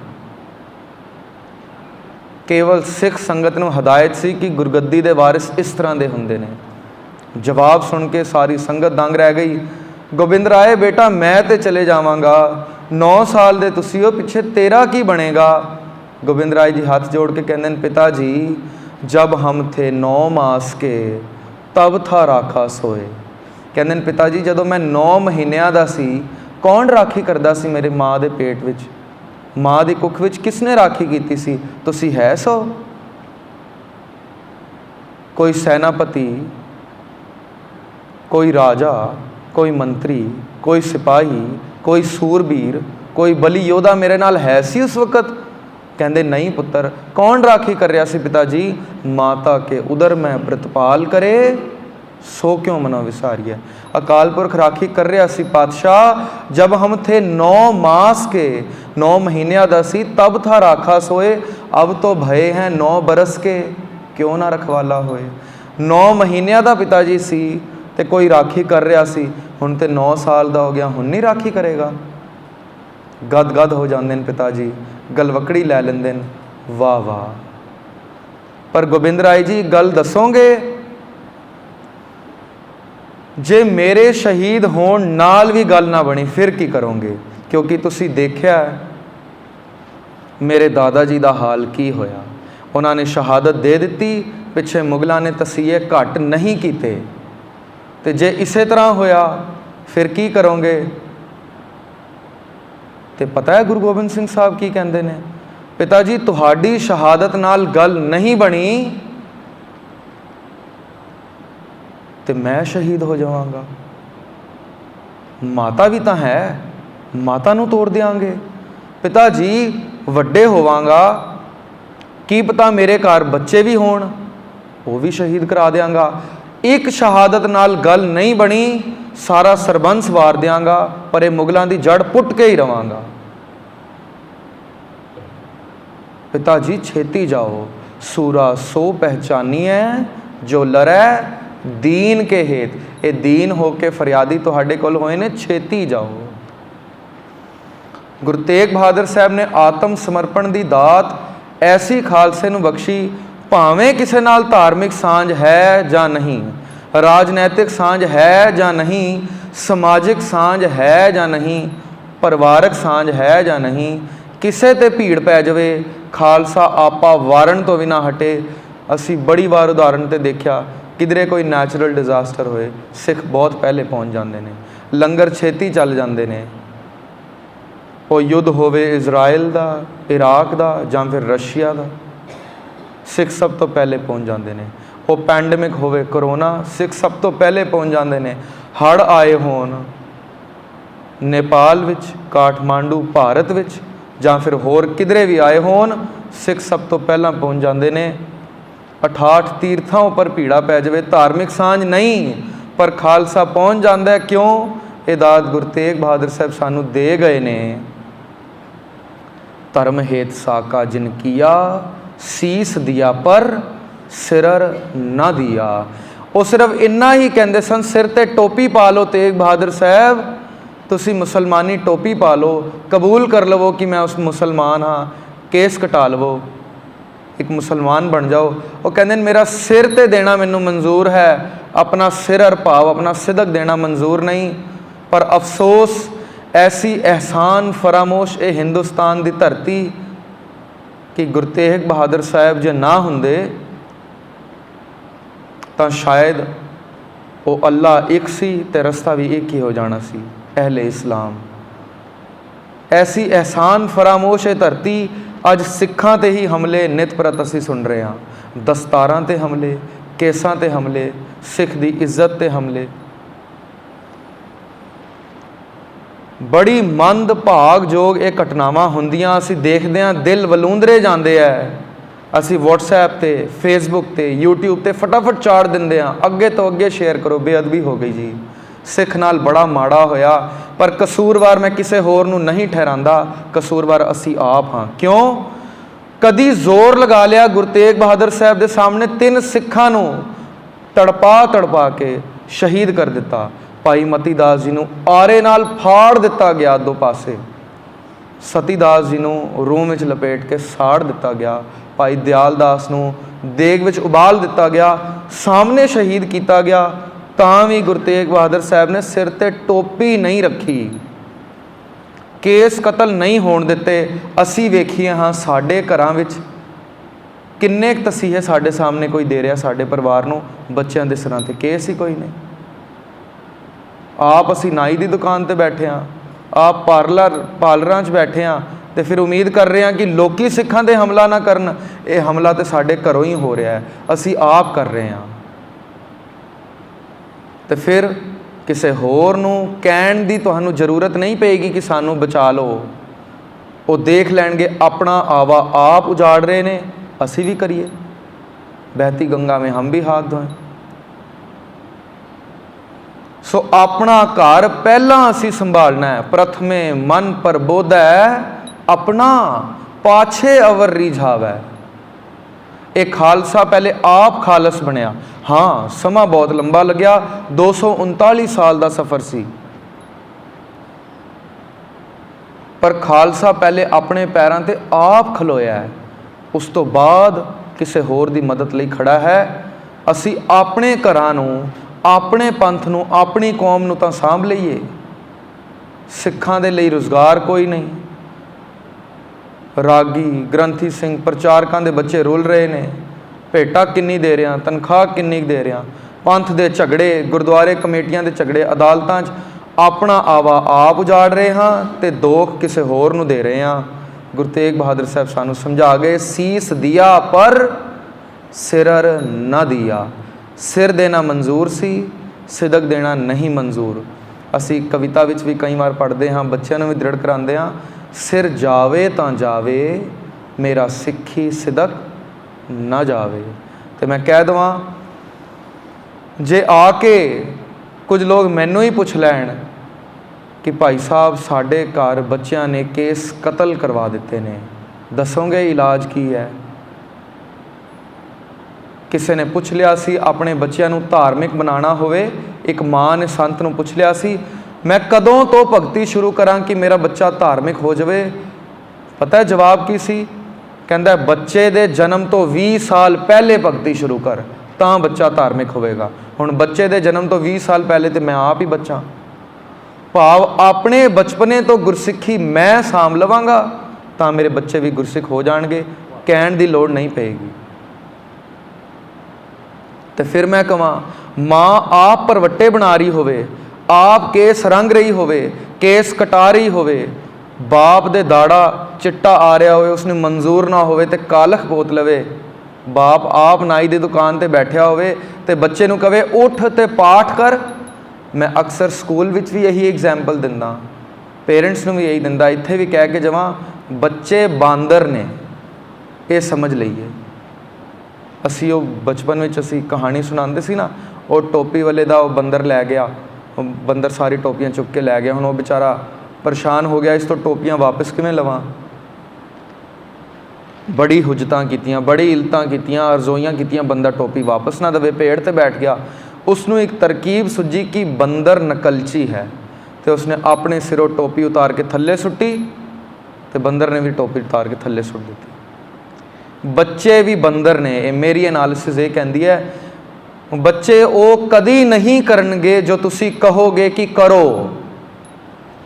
केवल सिख संगत नूं हदायत सी कि गुरगद्दी दे वारिस इस तरह के हुंदे ने। जवाब सुन के सारी संगत दंग रह गई। गोबिंद राय बेटा मैं तो चले जावांगा, 9 साल दे तुसी हो, पिछे तेरा की बनेगा? गोबिंद राय जी हाथ जोड़ के कहते हैं, पिताजी जब हम थे 9 मास के तब था राखा सोए। कहते हैं पिताजी जदों मैं 9 महीनों का सी, कौन राखी करता सी मेरे माँ के पेट विच? माँ की कुख विच किसने राखी की सी? तुसी है सो? कोई सैनापति, कोई राजा, कोई मंत्री, कोई सिपाही, कोई सूरबीर, कोई बली योद्धा मेरे नाल है सी उस वक्त? कहते नहीं पुत्र, कौन राखी कर रहा सी पिताजी? माता के उदर में प्रतिपाल करे सो क्यों मनो विसारिया। अकाल पुरख राखी कर रहा सी पातशाह, जब हम थे 9 मास के, 9 महीनों का सी, तब था राखा सोए। अब तो भय हैं 9 बरस के, क्यों ना रखवाला होए। 9 महीनों का पिताजी सी ते कोई राखी कर रहा सी, हुण ते 9 साल का हो गया, हुण नहीं राखी करेगा? गद गद हो जाते हैं पिताजी, गलवकड़ी लै लेंदे ने, वाह वाह। पर गोबिंद राय जी गल दसोगे, जे मेरे शहीद होण नाल भी गल ना बनी फिर की करोगे? क्योंकि तुसी देखिया मेरे दादा जी का हाल की होया। उन्होंने शहादत दे दी, पिछे मुगलों ने तसीहे घट नहीं किए। तो जे इसे तरह होया फिर की करोगे? तो पता है गुरु गोबिंद सिंह साहब की कहते हैं, पिताजी तुहाडी शहादत नाल गल नहीं बनी तो मैं शहीद हो जावांगा। माता भी तो है, माता नूं तोड़ देंगे। पिताजी वड्डे होवांगा, की पता मेरे घर बच्चे भी होण, वो भी शहीद करा देंगा। एक शहादत नाल गल नहीं बनी, सारा सरबंस वार देंगा, पर मुगलों की जड़ पुट के ही रवांगा। पिताजी छेती जाओ, सूरा सो पहचानी है जो लरै दीन के हेत। ये दीन होके फरियादी तुहाडे कोल होए ने, छेती जाओ। गुरु तेग बहादुर साहब ने आत्म समर्पण की दात ऐसी खालसे नूं बख्शी, भावें किसी नाल धार्मिक सांझ है जां नहीं, राजनैतिक सांझ है जां नहीं, समाजिक सांझ है जां नहीं, परिवारक सांझ है जां नहीं, किसे ते भीड़ पै जावे, खालसा आपा वारण तो भी ना हटे। असी बड़ी बार उदाहरण ते देखा, किधरे कोई नैचुरल डिजास्टर होए, सिख बहुत पहले पहुँच जाते हैं, लंगर छेती चल जाते हैं। वो युद्ध होवे इजराइल का, इराक का जां फिर रशिया का, सिख सब तो पहले पहुँच जाते हैं। वो पैंडमिक होवे करोना, सिख सब तो पहले पहुँच जाते हैं। हड़ आए होन नेपाल विच, काठमांडू भारत विच, जां फिर होर किधरे भी आए होन, सिख सब तो पहला पहुँच जाते हैं। 68 तीर्थों पर भीड़ा पै जाए, धार्मिक सांझ नहीं, पर खालसा पहुँच जाता है। क्यों? ये दात गुरु तेग बहादुर साहब सानू दे गए ने। धर्म हेत साका जिन किया, सीस दिया पर सिरर ना दिया। वो सिर्फ इन्ना ही कहते सन, सिर ते टोपी पा लो तेग बहादुर साहब, ਤੁਸੀਂ ਮੁਸਲਮਾਨੀ ਟੋਪੀ ਪਾ ਲਓ, ਕਬੂਲ ਕਰ ਲਵੋ ਕਿ ਮੈਂ ਉਸ ਮੁਸਲਮਾਨ ਹਾਂ, ਕੇਸ ਕਟਾ ਲਵੋ, ਇੱਕ ਮੁਸਲਮਾਨ ਬਣ ਜਾਓ। ਉਹ ਕਹਿੰਦੇ ਨੇ ਮੇਰਾ ਸਿਰ ਤੇ ਦੇਣਾ ਮੈਨੂੰ ਮਨਜ਼ੂਰ ਹੈ, ਆਪਣਾ ਸਿਰ ਅਰ ਭਾਵ ਆਪਣਾ ਸਿਦਕ ਦੇਣਾ ਮਨਜ਼ੂਰ ਨਹੀਂ। ਪਰ ਅਫਸੋਸ ਐਸੀ ਅਹਿਸਾਨ ਫਰਾਮੋਸ਼ ਇਹ ਹਿੰਦੁਸਤਾਨ ਦੀ ਧਰਤੀ ਕਿ ਗੁਰੂ ਤੇਗ ਬਹਾਦਰ ਸਾਹਿਬ ਜੇ ਨਾ ਹੁੰਦੇ ਤਾਂ ਸ਼ਾਇਦ ਉਹ ਅੱਲਾ ਇੱਕ ਸੀ ਤੇ ਰਸਤਾ ਵੀ ਇੱਕ ਹੀ ਹੋ ਜਾਣਾ ਸੀ, ਅਹਿਲੇ ਇਸਲਾਮ। ਐਸੀ ਅਹਿਸਾਨ ਫਰਾਮੋਸ਼ ਇਹ ਧਰਤੀ, ਅੱਜ ਸਿੱਖਾਂ ਤੇ ਹੀ ਹਮਲੇ ਨਿਤ ਪ੍ਰਤ ਅਸੀਂ ਸੁਣ ਰਹੇ ਹਾਂ, ਦਸਤਾਰਾਂ ਤੇ ਹਮਲੇ, ਕੇਸਾਂ ਤੇ ਹਮਲੇ, ਸਿੱਖ ਦੀ ਇੱਜ਼ਤ ਤੇ ਹਮਲੇ। ਬੜੀ ਮੰਦ ਭਾਗਯੋਗ ਇਹ ਘਟਨਾਵਾਂ ਹੁੰਦੀਆਂ, ਅਸੀਂ ਦੇਖਦੇ ਹਾਂ ਦਿਲ ਵਲੂੰਦਰੇ ਜਾਂਦੇ ਹੈ। ਅਸੀਂ WhatsApp ਤੇ, Facebook ਤੇ, YouTube ਤੇ ਫਟਾਫਟ ਚਾੜ ਦਿੰਦੇ ਹਾਂ, ਅੱਗੇ ਤੋਂ ਅੱਗੇ ਸ਼ੇਅਰ ਕਰੋ, ਬੇਅਦਬੀ ਹੋ ਗਈ ਜੀ, ਸਿੱਖ ਨਾਲ ਬੜਾ ਮਾੜਾ ਹੋਇਆ। ਪਰ ਕਸੂਰਵਾਰ ਮੈਂ ਕਿਸੇ ਹੋਰ ਨੂੰ ਨਹੀਂ ਠਹਿਰਾਂਦਾ, ਕਸੂਰਵਾਰ ਅਸੀਂ ਆਪ ਹਾਂ। ਕਿਉਂ? ਕਦੀ ਜ਼ੋਰ ਲਗਾ ਲਿਆ ਗੁਰੂ ਤੇਗ ਬਹਾਦਰ ਸਾਹਿਬ ਦੇ ਸਾਹਮਣੇ 3 ਸਿੱਖਾਂ ਨੂੰ ਤੜਪਾ ਕੇ ਸ਼ਹੀਦ ਕਰ ਦਿੱਤਾ। ਭਾਈ ਮਤੀ ਦਾਸ ਜੀ ਨੂੰ ਆਰੇ ਨਾਲ ਫਾੜ ਦਿੱਤਾ ਗਿਆ ਦੋ ਪਾਸੇ, ਸਤੀ ਦਾਸ ਜੀ ਨੂੰ ਰੂਮ ਵਿੱਚ ਲਪੇਟ ਕੇ ਸਾੜ ਦਿੱਤਾ ਗਿਆ, ਭਾਈ ਦਿਆਲ ਦਾਸ ਨੂੰ ਦੇਗ ਵਿੱਚ ਉਬਾਲ ਦਿੱਤਾ ਗਿਆ, ਸਾਹਮਣੇ ਸ਼ਹੀਦ ਕੀਤਾ ਗਿਆ। ਤਾਂ ਵੀ ਗੁਰੂ ਤੇਗ ਬਹਾਦਰ ਸਾਹਿਬ ਨੇ ਸਿਰ ਤੇ ਟੋਪੀ ਨਹੀਂ ਰੱਖੀ, ਕੇਸ ਕਤਲ ਨਹੀਂ ਹੋਣ ਦਿੱਤੇ। ਅਸੀਂ ਵੇਖੀਏ ਹਾਂ ਸਾਡੇ ਘਰਾਂ ਵਿੱਚ ਕਿੰਨੇ ਕੁ ਤਸੀਹੇ ਸਾਡੇ ਸਾਹਮਣੇ ਕੋਈ ਦੇ ਰਿਹਾ ਸਾਡੇ ਪਰਿਵਾਰ ਨੂੰ, ਬੱਚਿਆਂ ਦੇ ਸਿਰਾਂ ਤੇ ਕੇਸ ਹੀ ਕੋਈ ਨਹੀਂ। ਆਪ ਅਸੀਂ ਨਾਈ ਦੀ ਦੁਕਾਨ ਤੇ ਬੈਠੇ ਹਾਂ, ਆਪ ਪਾਰਲਰਾਂ 'ਚ ਬੈਠੇ ਹਾਂ, ਤੇ ਫਿਰ ਉਮੀਦ ਕਰ ਰਹੇ ਹਾਂ ਕਿ ਲੋਕੀ ਸਿੱਖਾਂ 'ਤੇ ਹਮਲਾ ਨਾ ਕਰਨ। ਇਹ ਹਮਲਾ ਤਾਂ ਸਾਡੇ ਘਰੋਂ ਹੀ ਹੋ ਰਿਹਾ ਹੈ, ਅਸੀਂ ਆਪ ਕਰ ਰਹੇ ਹਾਂ। ਤੇ ਫਿਰ ਕਿਸੇ ਹੋਰ ਨੂੰ ਕਹਿਣ ਦੀ ਤੁਹਾਨੂੰ ਜ਼ਰੂਰਤ ਨਹੀਂ ਪਏਗੀ ਕਿ ਸਾਨੂੰ ਬਚਾ ਲਓ। ਉਹ ਦੇਖ ਲੈਣਗੇ ਆਪਣਾ ਆਵਾ ਆਪ ਉਜਾੜ ਰਹੇ ਨੇ, ਅਸੀਂ ਵੀ ਕਰੀਏ, ਬਹਿਤੀ ਗੰਗਾ ਮੇਂ ਹਮ ਵੀ ਹਾਥ ਧੋਏ। ਸੋ ਆਪਣਾ ਘਰ ਪਹਿਲਾਂ ਅਸੀਂ ਸੰਭਾਲਣਾ ਹੈ। ਪ੍ਰਥਮੇ ਮਨ ਪ੍ਰਬੋਧੈ ਆਪਣਾ, ਪਾਛੇ ਅਵਰ ਰੀਝਾਵੈ। ਇਹ ਖਾਲਸਾ ਪਹਿਲੇ ਆਪ ਖਾਲਸ ਬਣਿਆ। ਹਾਂ, ਸਮਾਂ ਬਹੁਤ ਲੰਬਾ ਲੱਗਿਆ, 239 ਸਾਲ ਦਾ ਸਫ਼ਰ ਸੀ, ਪਰ ਖਾਲਸਾ ਪਹਿਲੇ ਆਪਣੇ ਪੈਰਾਂ ਤੇ ਆਪ ਖਲੋਇਆ ਹੈ, ਉਸ ਤੋਂ ਬਾਅਦ ਕਿਸੇ ਹੋਰ ਦੀ ਮਦਦ ਲਈ ਖੜਾ ਹੈ। ਅਸੀਂ ਆਪਣੇ ਘਰਾਂ ਨੂੰ, ਆਪਣੇ ਪੰਥ ਨੂੰ, ਆਪਣੀ ਕੌਮ ਨੂੰ ਤਾਂ ਸਾਂਭ ਲਈਏ। ਸਿੱਖਾਂ ਦੇ ਲਈ ਰੁਜ਼ਗਾਰ ਕੋਈ ਨਹੀਂ, ਰਾਗੀ ਗ੍ਰੰਥੀ ਸਿੰਘ ਪ੍ਰਚਾਰਕਾਂ ਦੇ ਬੱਚੇ ਰੁਲ ਰਹੇ ਨੇ, ਭੇਟਾ ਕਿੰਨੀ ਦੇ ਰਿਹਾ, ਤਨਖਾਹ ਕਿੰਨੀ ਦੇ ਰਿਹਾ, ਪੰਥ ਦੇ ਝਗੜੇ, ਗੁਰਦੁਆਰੇ ਕਮੇਟੀਆਂ ਦੇ ਝਗੜੇ, ਅਦਾਲਤਾਂ 'ਚ ਆਪਣਾ ਆਵਾ ਆਪ ਉਜਾੜ ਰਹੇ ਹਾਂ ਤੇ ਦੋਖ ਕਿਸੇ ਹੋਰ ਨੂੰ ਦੇ ਰਹੇ ਹਾਂ। ਗੁਰੂ ਤੇਗ ਬਹਾਦਰ ਸਾਹਿਬ ਸਾਨੂੰ ਸਮਝਾ ਗਏ, ਸੀਸ ਦਿਆ ਪਰ ਸਿਰਰ ਨਾ ਦਿਆ। ਸਿਰ ਦੇਣਾ ਮਨਜ਼ੂਰ ਸੀ, ਸਿਦਕ ਦੇਣਾ ਨਹੀਂ ਮਨਜ਼ੂਰ। ਅਸੀਂ ਕਵਿਤਾ ਵਿੱਚ ਵੀ ਕਈ ਵਾਰ ਪੜ੍ਹਦੇ ਹਾਂ, ਬੱਚਿਆਂ ਨੂੰ ਵੀ ਦ੍ਰਿੜ ਕਰਾਉਂਦੇ ਹਾਂ, ਸਿਰ ਜਾਵੇ ਤਾਂ ਜਾਵੇ, ਮੇਰਾ ਸਿੱਖੀ ਸਿਦਕ ਨਾ ਜਾਵੇ। ਤੇ ਮੈਂ ਕਹਿ ਦੇਵਾਂ, ਜੇ ਆ ਕੇ ਕੁਝ ਲੋਕ ਮੈਨੂੰ ਹੀ ਪੁੱਛ ਲੈਣ ਕਿ ਭਾਈ ਸਾਹਿਬ ਸਾਡੇ ਘਰ ਬੱਚਿਆਂ ਨੇ ਕੇਸ ਕਤਲ ਕਰਵਾ ਦਿੱਤੇ ਨੇ, ਦੱਸੋਗੇ ਇਲਾਜ ਕੀ ਹੈ? ਕਿਸੇ ਨੇ ਪੁੱਛ ਲਿਆ ਸੀ ਆਪਣੇ ਬੱਚਿਆਂ ਨੂੰ ਧਾਰਮਿਕ ਬਣਾਉਣਾ ਹੋਵੇ, ਇੱਕ ਮਾਂ ਨੇ ਸੰਤ ਨੂੰ ਪੁੱਛ ਲਿਆ ਸੀ, ਮੈਂ ਕਦੋਂ ਤੋਂ ਭਗਤੀ ਸ਼ੁਰੂ ਕਰਾਂ ਕਿ ਮੇਰਾ ਬੱਚਾ ਧਾਰਮਿਕ ਹੋ ਜਾਵੇ? ਪਤਾ ਹੈ ਜਵਾਬ ਕੀ ਸੀ? ਕਹਿੰਦਾ ਬੱਚੇ ਦੇ ਜਨਮ ਤੋਂ 20 ਸਾਲ ਪਹਿਲੇ ਭਗਤੀ ਸ਼ੁਰੂ ਕਰ, ਤਾਂ ਬੱਚਾ ਧਾਰਮਿਕ ਹੋਵੇਗਾ। ਹੁਣ ਬੱਚੇ ਦੇ ਜਨਮ ਤੋਂ 20 ਸਾਲ ਪਹਿਲੇ ਤੇ ਮੈਂ ਆਪ ਹੀ ਬੱਚਾ, ਭਾਵ ਆਪਣੇ ਬਚਪਨੇ ਤੋਂ ਗੁਰਸਿੱਖੀ ਮੈਂ ਸਾਂਭ ਲਵਾਂਗਾ ਤਾਂ ਮੇਰੇ ਬੱਚੇ ਵੀ ਗੁਰਸਿੱਖ ਹੋ ਜਾਣਗੇ, ਕਹਿਣ ਦੀ ਲੋੜ ਨਹੀਂ ਪਏਗੀ। ਤੇ ਫਿਰ ਮੈਂ ਕਹਾਂ, ਮਾਂ ਆਪ ਪਰਵੱਟੇ ਬਣਾ ਰਹੀ ਹੋਵੇ, ਆਪ ਕੇਸ ਰੰਗ ਰਹੀ ਹੋਵੇ, ਕੇਸ ਕਟਾ ਰਹੀ ਹੋਵੇ, ਬਾਪ ਦੇ ਦਾੜਾ ਚਿੱਟਾ ਆ ਰਿਹਾ ਹੋਵੇ, ਉਸਨੂੰ ਮਨਜ਼ੂਰ ਨਾ ਹੋਵੇ ਤੇ ਕਾਲਖ ਪੋਤ ਲਵੇ, ਬਾਪ ਆਪ ਨਾਈ ਦੀ ਦੁਕਾਨ ਤੇ ਬੈਠਿਆ ਹੋਵੇ ਤੇ ਬੱਚੇ ਨੂੰ ਕਵੇ ਉੱਠ ਤੇ ਪਾਠ ਕਰ। ਮੈਂ ਅਕਸਰ ਸਕੂਲ ਵਿੱਚ ਵੀ ਇਹੀ ਐਗਜ਼ਾਮਪਲ ਦਿੰਦਾ, ਪੇਰੈਂਟਸ ਨੂੰ ਵੀ ਇਹੀ ਦਿੰਦਾ, ਇੱਥੇ ਵੀ ਕਹਿ ਕੇ ਜਾਵਾਂ, ਬੱਚੇ ਬਾਂਦਰ ਨੇ, ਇਹ ਸਮਝ ਲਈਏ। ਅਸੀਂ ਉਹ ਬਚਪਨ ਵਿੱਚ ਅਸੀਂ ਕਹਾਣੀ ਸੁਣਾਉਂਦੇ ਸੀ ਨਾ, ਉਹ ਟੋਪੀ ਵਾਲੇ ਦਾ ਉਹ ਬੰਦਰ ਲੈ ਗਿਆ, ਉਹ ਬੰਦਰ ਸਾਰੀ ਟੋਪੀਆਂ ਚੁੱਕ ਕੇ ਲੈ ਗਿਆ। ਹੁਣ ਉਹ ਵਿਚਾਰਾ ਪਰੇਸ਼ਾਨ ਹੋ ਗਿਆ, ਇਸ ਤੋਂ ਟੋਪੀਆਂ ਵਾਪਸ ਕਿਵੇਂ ਲਵਾਂ? ਬੜੀ ਹੁਜਤਾਂ ਕੀਤੀਆਂ, ਬੜੀ ਇਲਤਾਂ ਕੀਤੀਆਂ, ਅਰਜ਼ੋਈਆਂ ਕੀਤੀਆਂ, ਬੰਦਾ ਟੋਪੀ ਵਾਪਸ ਨਾ ਦੇਵੇ, ਪੇੜ ਤੇ ਬੈਠ ਗਿਆ। ਉਸ ਨੂੰ ਇੱਕ ਤਰਕੀਬ ਸੁੱਝੀ ਕਿ ਬੰਦਰ ਨਕਲਚੀ ਹੈ, तो उसने अपने सिरों टोपी उतार के थल्ले सुट्टी, तो बंदर ने भी टोपी उतार के थल्ले सुट दी। बच्चे भी बंदर ने, मेरी एनालिसिस ये कहती है, बच्चे वो कदी नहीं करनगे जो तुसी कहोगे कि करो।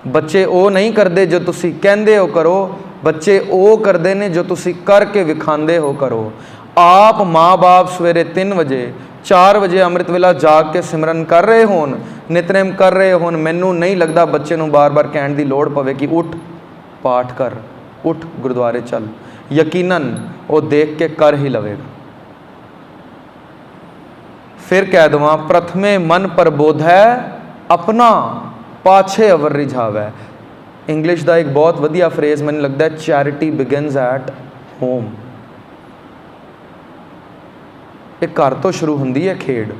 बच्चे वो नहीं करते जो तुसी कहंदे हो करो, बच्चे वो करते ने जो तुसी करके विखांदे हो करो। आप माँ बाप सवेरे 3 बजे 4 बजे अमृत वेला जाग के सिमरन कर रहे होन, नितनेम कर रहे होन, मैनू नहीं लगता बच्चे नूं बार बार कहण दी लोड़ पवे कि उठ पाठ कर, उठ गुरुद्वारे चल। यकीनन वो देख के कर ही लवेगा। फिर कह दवा, प्रथमे मन प्रबोध है अपना, पाछे अवर रिझावै। इंग्लिश का एक बहुत वधिया फ्रेज मैंने लगता है, चैरिटी बिगिनस एट होम। एक घर तो शुरू होंदी है खेड,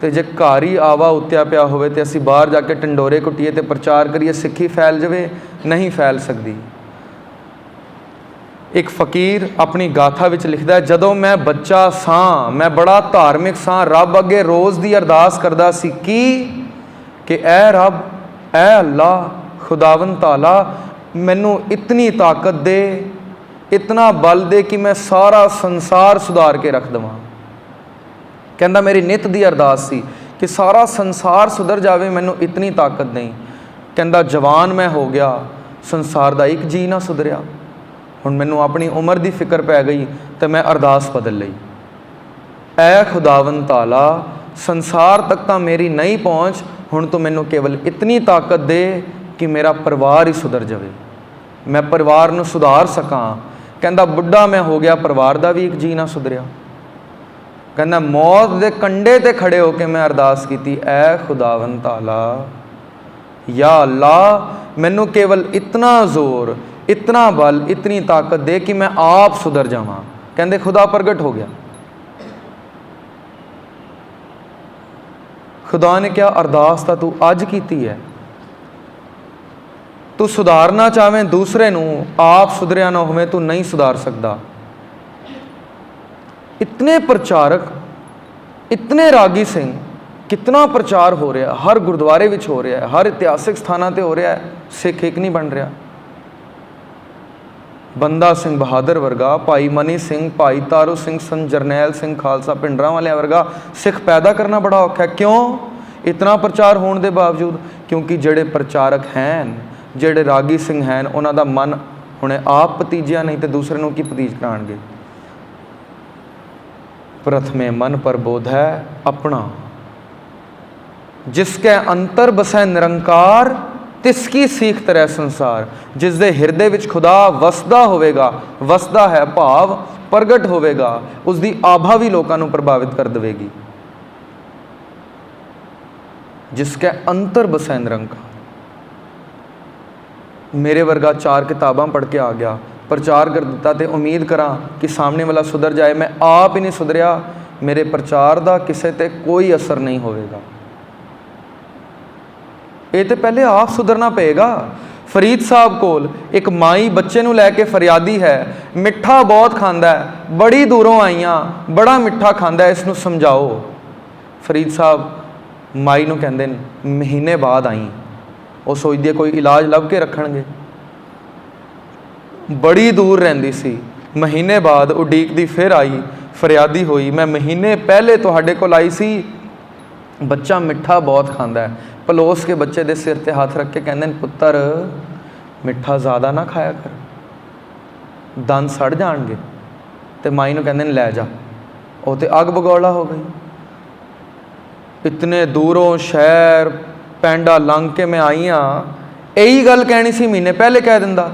तो जे घर ही आवा उत्या पिया होवे ते असीं बाहर जाके ढंडोरे कुटीए ते प्रचार करिए सिੱਖੀ फैल जाए, नहीं फैल सकती। एक फकीर अपनी गाथा विच लिखदा है, जदों मैं बच्चा सां मैं बड़ा धार्मिक सां, रब अगे रोज़ दी अरदास करदा सी कि ऐ रब, ऐ अल्लाह खुदावन ताला, मैनू इतनी ताकत दे, इतना बल दे कि मैं सारा संसार सुधार के रख देवां। कहंदा मेरी नित दी अरदास सी कि सारा संसार सुधर जावे, मैनू इतनी ताकत नहीं। कहंदा जवान मैं हो गया, संसार दा एक जी ना सुधरिया, हुण मैनू अपनी उम्र की फिक्र पै गई तो मैं अरदास बदल लई, ऐ खुदावन ताला संसार तक तो मेरी नहीं पहुँच, हुण तो मैनू केवल इतनी ताकत दे कि मेरा परिवार ही सुधर जाए, मैं परिवार नूं सुधार सकां। कहंदा बुढ़ा मैं हो गया, परिवार का भी एक जी ना सुधरिया। कहंदा मौत के कंढे ते खड़े होकर मैं अरदास की, ऐ खुदावन ताला या अल्लाह मैनू केवल इतना जोर, इतना बल, इतनी ताकत दे कि मैं आप सुधर जावां। कहंदे खुदा प्रगट हो गया। खुदा ने क्या अरदास तो तू अज की है, तू सुधारना चाहें दूसरे नूं, आप सुधरिया ना होवे तू नहीं सुधार सकता। इतने प्रचारक, इतने रागी सिंह, कितना प्रचार हो रहा, हर गुरुद्वारे विच हो रहा है, हर इतिहासिक स्थानों पर हो रहा है, सिख एक नहीं बन रहा। बंदा सिंह बहादुर वर्गा, भाई मनी सिंह, भाई तारू सिंह, संत जरनैल सिंह खालसा पिंडरां वाले वर्गा सिख पैदा करना बड़ा औखा है। क्यों? इतना प्रचार होने के बावजूद, क्योंकि जेड़े प्रचारक हैं, जेड़े रागी सिंह हैं, उन्हों का मन हुणे आप भतीजिया नहीं तो दूसरे नूं की भतीज कराणगे। प्रथमे मन प्रबोध है अपना, जिसके अंतर बसै निरंकार, तिसकी सीख तरह संसार। जिस दे हिरदे विच खुदा वसदा होवेगा, वसदा है भाव प्रगट होवेगा, उसकी आभा भी लोगों को प्रभावित कर देगी। जिसके अंतर बसै निरंकार। मेरे वर्गा 4 किताबां पढ़ के आ गया, प्रचार कर दिता, तो उम्मीद करा कि सामने वाला सुधर जाए। मैं आप ही नहीं सुधरिया, मेरे प्रचार का किसी ते कोई असर नहीं होगा। ये तो पहले आप सुधरना पेगा। फरीद साहब कोल एक माई बच्चे नूं लैके फरियादी है, मिठा बहुत खांदा है, बड़ी दूरों आईयां, बड़ा मिठा खांदा है, इसनूं समझाओ। फरीद साहब माई नूं कहंदे ने महीने बाद आई, वो सोचदी कोई इलाज लभ के रखणगे। बड़ी दूर रहिंदी सी, महीने बाद उडीकदी फिर आई, फरियादी होई, मैं महीने पहले तुहाडे कोल आई सी, बच्चा मिठा बहुत खांदा है। पलोस के बच्चे दे सिर ते हाथ रख के कहंदे ने पुत्तर मिठा ज़्यादा ना खाया कर, दंद सड़ जाणगे। ते माई नूं कहंदे ने लै जा, वो तो अग बगौला हो गई। इतने दूरों शहर पैंडा लंघ के मैं आई हाँ, यही गल कहनी सी महीने पहले कह दिंदा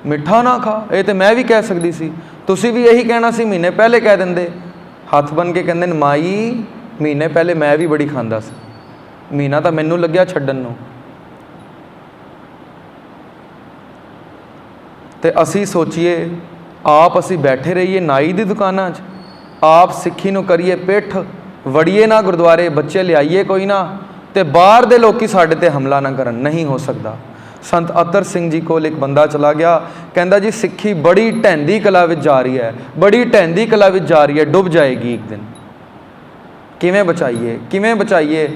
मिठा ना खा। ये तो मैं भी कह सकती सी, तुसी भी यही कहना सी, महीने पहले कह देंदे। हथ बन के कहंदे ने माई महीने पहले मैं भी बड़ी खांदा सी, महीना तो मैनू लग्या छड्डन नूं। ते असी सोचीए आप असी बैठे रहिए नाई दी दुकानां 'च, आप सिੱਖੀ नूं करिए पिठ, वड़िए ना गुरुद्वारे, बच्चे लियाइए कोई ना, ते बाहर दे लोकी साडे ते हमला ना करन। नहीं हो सकता। संत अतर सिंह जी कोल एक बंदा चला गया, कहंदा जी सिੱਖੀ बड़ी ढैंदी कला विच जा रही है, बड़ी ढैंदी कला विच जा रही है, डुब जाएगी एक दिन, किवें बचाइए किवें बचाइए।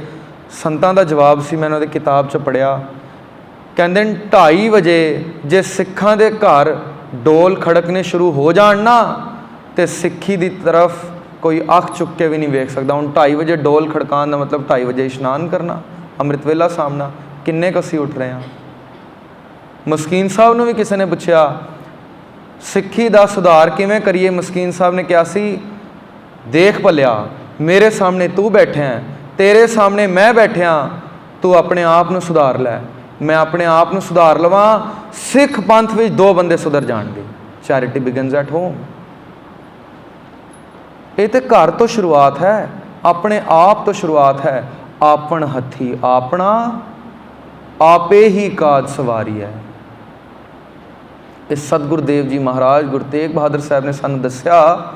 ਸੰਤਾਂ ਦਾ ਜਵਾਬ ਸੀ, ਮੈਂ ਉਹਨਾਂ ਦੀ ਕਿਤਾਬ 'ਚ ਪੜ੍ਹਿਆ। ਕਹਿੰਦੇ ਨੇ 2:30 ਵਜੇ ਜੇ ਸਿੱਖਾਂ ਦੇ ਘਰ ਡੋਲ ਖੜਕਨੇ ਸ਼ੁਰੂ ਹੋ ਜਾਣ ਨਾ, ਤੇ ਸਿੱਖੀ ਦੀ ਤਰਫ ਕੋਈ ਅੱਖ ਚੁੱਕ ਕੇ ਵੀ ਨਹੀਂ ਵੇਖ ਸਕਦਾ। ਹੁਣ 2:30 ਵਜੇ ਡੋਲ ਖੜਕਾਉਣ ਦਾ ਮਤਲਬ 2:30 ਵਜੇ ਇਸ਼ਨਾਨ ਕਰਨਾ, ਅੰਮ੍ਰਿਤ ਵੇਲਾ ਸਾਹਮਣਾ, ਕਿੰਨੇ ਕੁ ਅਸੀਂ ਉੱਠ ਰਹੇ ਹਾਂ। ਮਸਕੀਨ ਸਾਹਿਬ ਨੂੰ ਵੀ ਕਿਸੇ ਨੇ ਪੁੱਛਿਆ ਸਿੱਖੀ ਦਾ ਸੁਧਾਰ ਕਿਵੇਂ ਕਰੀਏ। ਮਸਕੀਨ ਸਾਹਿਬ ਨੇ ਕਿਹਾ ਸੀ, ਦੇਖ ਭਲਿਆ ਮੇਰੇ ਸਾਹਮਣੇ ਤੂੰ ਬੈਠਿਆ, ਤੇਰੇ ਸਾਹਮਣੇ ਮੈਂ ਬੈਠਿਆ, ਤੂੰ ਆਪਣੇ ਆਪ ਨੂੰ ਸੁਧਾਰ ਲੈ, ਮੈਂ ਆਪਣੇ ਆਪ ਨੂੰ ਸੁਧਾਰ ਲਵਾਂ। ਸਿੱਖ ਪੰਥ ਵਿੱਚ 2 ਬੰਦੇ ਸੁਧਰ ਜਾਣਗੇ। Charity begins at home. ਇਹ ਤੇ ਘਰ ਤੋਂ ਸ਼ੁਰੂਆਤ ਹੈ, ਆਪਣੇ ਆਪ ਤੋਂ ਸ਼ੁਰੂਆਤ ਹੈ। ਆਪਣ ਹੱਥੀ ਆਪਣਾ ਆਪੇ ਹੀ ਕਾਜ ਸਵਾਰੀ ਹੈ। ਇਹ ਸਤਿਗੁਰੂ ਦੇਵ ਜੀ ਮਹਾਰਾਜ ਗੁਰੂ ਤੇਗ ਬਹਾਦਰ ਸਾਹਿਬ ਨੇ ਸਾਨੂੰ ਦੱਸਿਆ,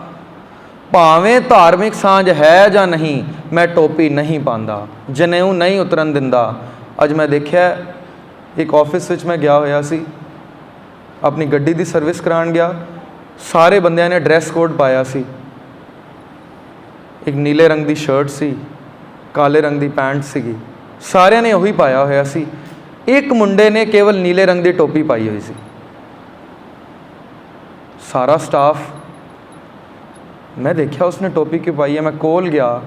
ਭਾਵੇਂ ਧਾਰਮਿਕ ਸਾਂਝ ਹੈ ਜਾਂ ਨਹੀਂ, ਮੈਂ ਟੋਪੀ ਨਹੀਂ ਪਾਉਂਦਾ, ਜਨੇਊ ਨਹੀਂ ਉਤਰਨ ਦਿੰਦਾ। ਅੱਜ ਮੈਂ ਦੇਖਿਆ ਇੱਕ ਆਫਿਸ ਵਿੱਚ ਮੈਂ ਗਿਆ ਹੋਇਆ ਸੀ, ਆਪਣੀ ਗੱਡੀ ਦੀ ਸਰਵਿਸ ਕਰਾਉਣ ਗਿਆ, ਸਾਰੇ ਬੰਦਿਆਂ ਨੇ ਡਰੈਸ ਕੋਡ ਪਾਇਆ ਸੀ। ਇੱਕ ਨੀਲੇ ਰੰਗ ਦੀ ਸ਼ਰਟ ਸੀ, ਕਾਲੇ ਰੰਗ ਦੀ ਪੈਂਟ ਸੀਗੀ, ਸਾਰਿਆਂ ਨੇ ਉਹੀ ਪਾਇਆ ਹੋਇਆ ਸੀ। ਇੱਕ ਮੁੰਡੇ ਨੇ ਕੇਵਲ ਨੀਲੇ ਰੰਗ ਦੀ ਟੋਪੀ ਪਾਈ ਹੋਈ ਸੀ। ਸਾਰਾ ਸਟਾਫ, ਮੈਂ ਦੇਖਿਆ ਉਸਨੇ ਟੋਪੀ ਕਿਉਂ ਪਾਈ ਹੈ। ਮੈਂ ਕੋਲ ਗਿਆ,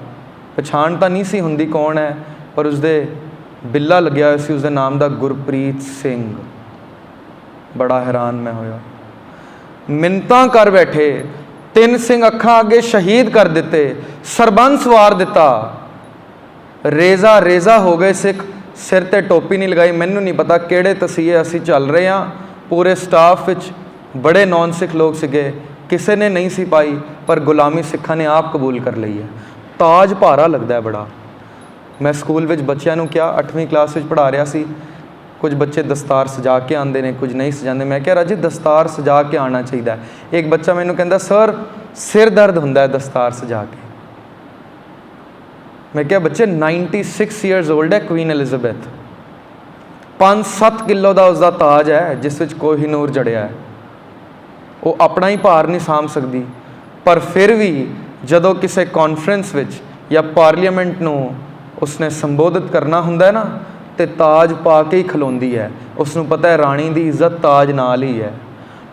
ਪਛਾਣ ਤਾਂ ਨਹੀਂ ਸੀ ਹੁੰਦੀ ਕੌਣ ਹੈ, ਪਰ ਉਸਦੇ ਬਿੱਲਾ ਲੱਗਿਆ ਹੋਇਆ ਸੀ ਉਸਦੇ ਨਾਮ ਦਾ, ਗੁਰਪ੍ਰੀਤ ਸਿੰਘ। ਬੜਾ ਹੈਰਾਨ ਮੈਂ ਹੋਇਆ। ਮਿੰਨਤਾਂ ਕਰ ਬੈਠੇ, 3 ਸਿੰਘ ਅੱਖਾਂ ਅੱਗੇ ਸ਼ਹੀਦ ਕਰ ਦਿੱਤੇ, ਸਰਬੰਸ ਵਾਰ ਦਿੱਤਾ, ਰੇਜ਼ਾ ਰੇਜ਼ਾ ਹੋ ਗਏ ਸਿੱਖ, ਸਿਰ ਤੇ ਟੋਪੀ ਨਹੀਂ ਲਗਾਈ। ਮੈਨੂੰ ਨਹੀਂ ਪਤਾ ਕਿਹੜੇ ਤਸੀਹੇ ਅਸੀਂ ਚੱਲ ਰਹੇ ਹਾਂ। ਪੂਰੇ ਸਟਾਫ ਵਿੱਚ ਬੜੇ ਨੌਨ ਸਿੱਖ ਲੋਕ ਸੀਗੇ, ਕਿਸੇ ਨੇ ਨਹੀਂ ਸੀ ਪਾਈ, ਪਰ ਗੁਲਾਮੀ ਸਿੱਖਾਂ ਨੇ ਆਪ ਕਬੂਲ ਕਰ ਲਈ ਹੈ। ਤਾਜ ਭਾਰਾ ਲੱਗਦਾ ਹੈ ਬੜਾ। ਮੈਂ ਸਕੂਲ ਵਿੱਚ ਬੱਚਿਆਂ ਨੂੰ ਕਿਹਾ, 8ਵੀਂ ਕਲਾਸ ਵਿੱਚ ਪੜ੍ਹਾ ਰਿਹਾ ਸੀ, ਕੁਝ ਬੱਚੇ ਦਸਤਾਰ ਸਜਾ ਕੇ ਆਉਂਦੇ ਨੇ, ਕੁਝ ਨਹੀਂ ਸਜਾਉਂਦੇ। ਮੈਂ ਕਿਹਾ ਰਾਜੀ ਦਸਤਾਰ ਸਜਾ ਕੇ ਆਉਣਾ ਚਾਹੀਦਾ। ਇੱਕ ਬੱਚਾ ਮੈਨੂੰ ਕਹਿੰਦਾ ਸਰ ਸਿਰ ਦਰਦ ਹੁੰਦਾ ਹੈ ਦਸਤਾਰ ਸਜਾ ਕੇ। ਮੈਂ ਕਿਹਾ ਬੱਚੇ 96 ਈਅਰਸ ਓਲਡ ਹੈ ਕੁਈਨ ਐਲਿਜ਼ਾਬੈਥ, 5-7 ਕਿਲੋ ਦਾ ਉਸਦਾ ਤਾਜ ਹੈ ਜਿਸ ਵਿੱਚ ਕੋਹੀਨੂਰ ਜੜਿਆ ਹੈ। ਉਹ ਆਪਣਾ ਹੀ ਭਾਰ ਨਹੀਂ ਸਾਂਭ ਸਕਦੀ, ਪਰ ਫਿਰ ਵੀ ਜਦੋਂ ਕਿਸੇ ਕਾਨਫਰੰਸ ਵਿੱਚ ਜਾਂ ਪਾਰਲੀਮੈਂਟ ਨੂੰ ਉਸਨੇ ਸੰਬੋਧਿਤ ਕਰਨਾ ਹੁੰਦਾ ਹੈ ਨਾ, ਤੇ ਤਾਜ ਪਾ ਕੇ ਹੀ ਖਲੋਂਦੀ ਹੈ। ਉਸ ਨੂੰ ਪਤਾ ਹੈ ਰਾਣੀ ਦੀ ਇੱਜ਼ਤ ਤਾਜ ਨਾਲ ਹੀ ਹੈ।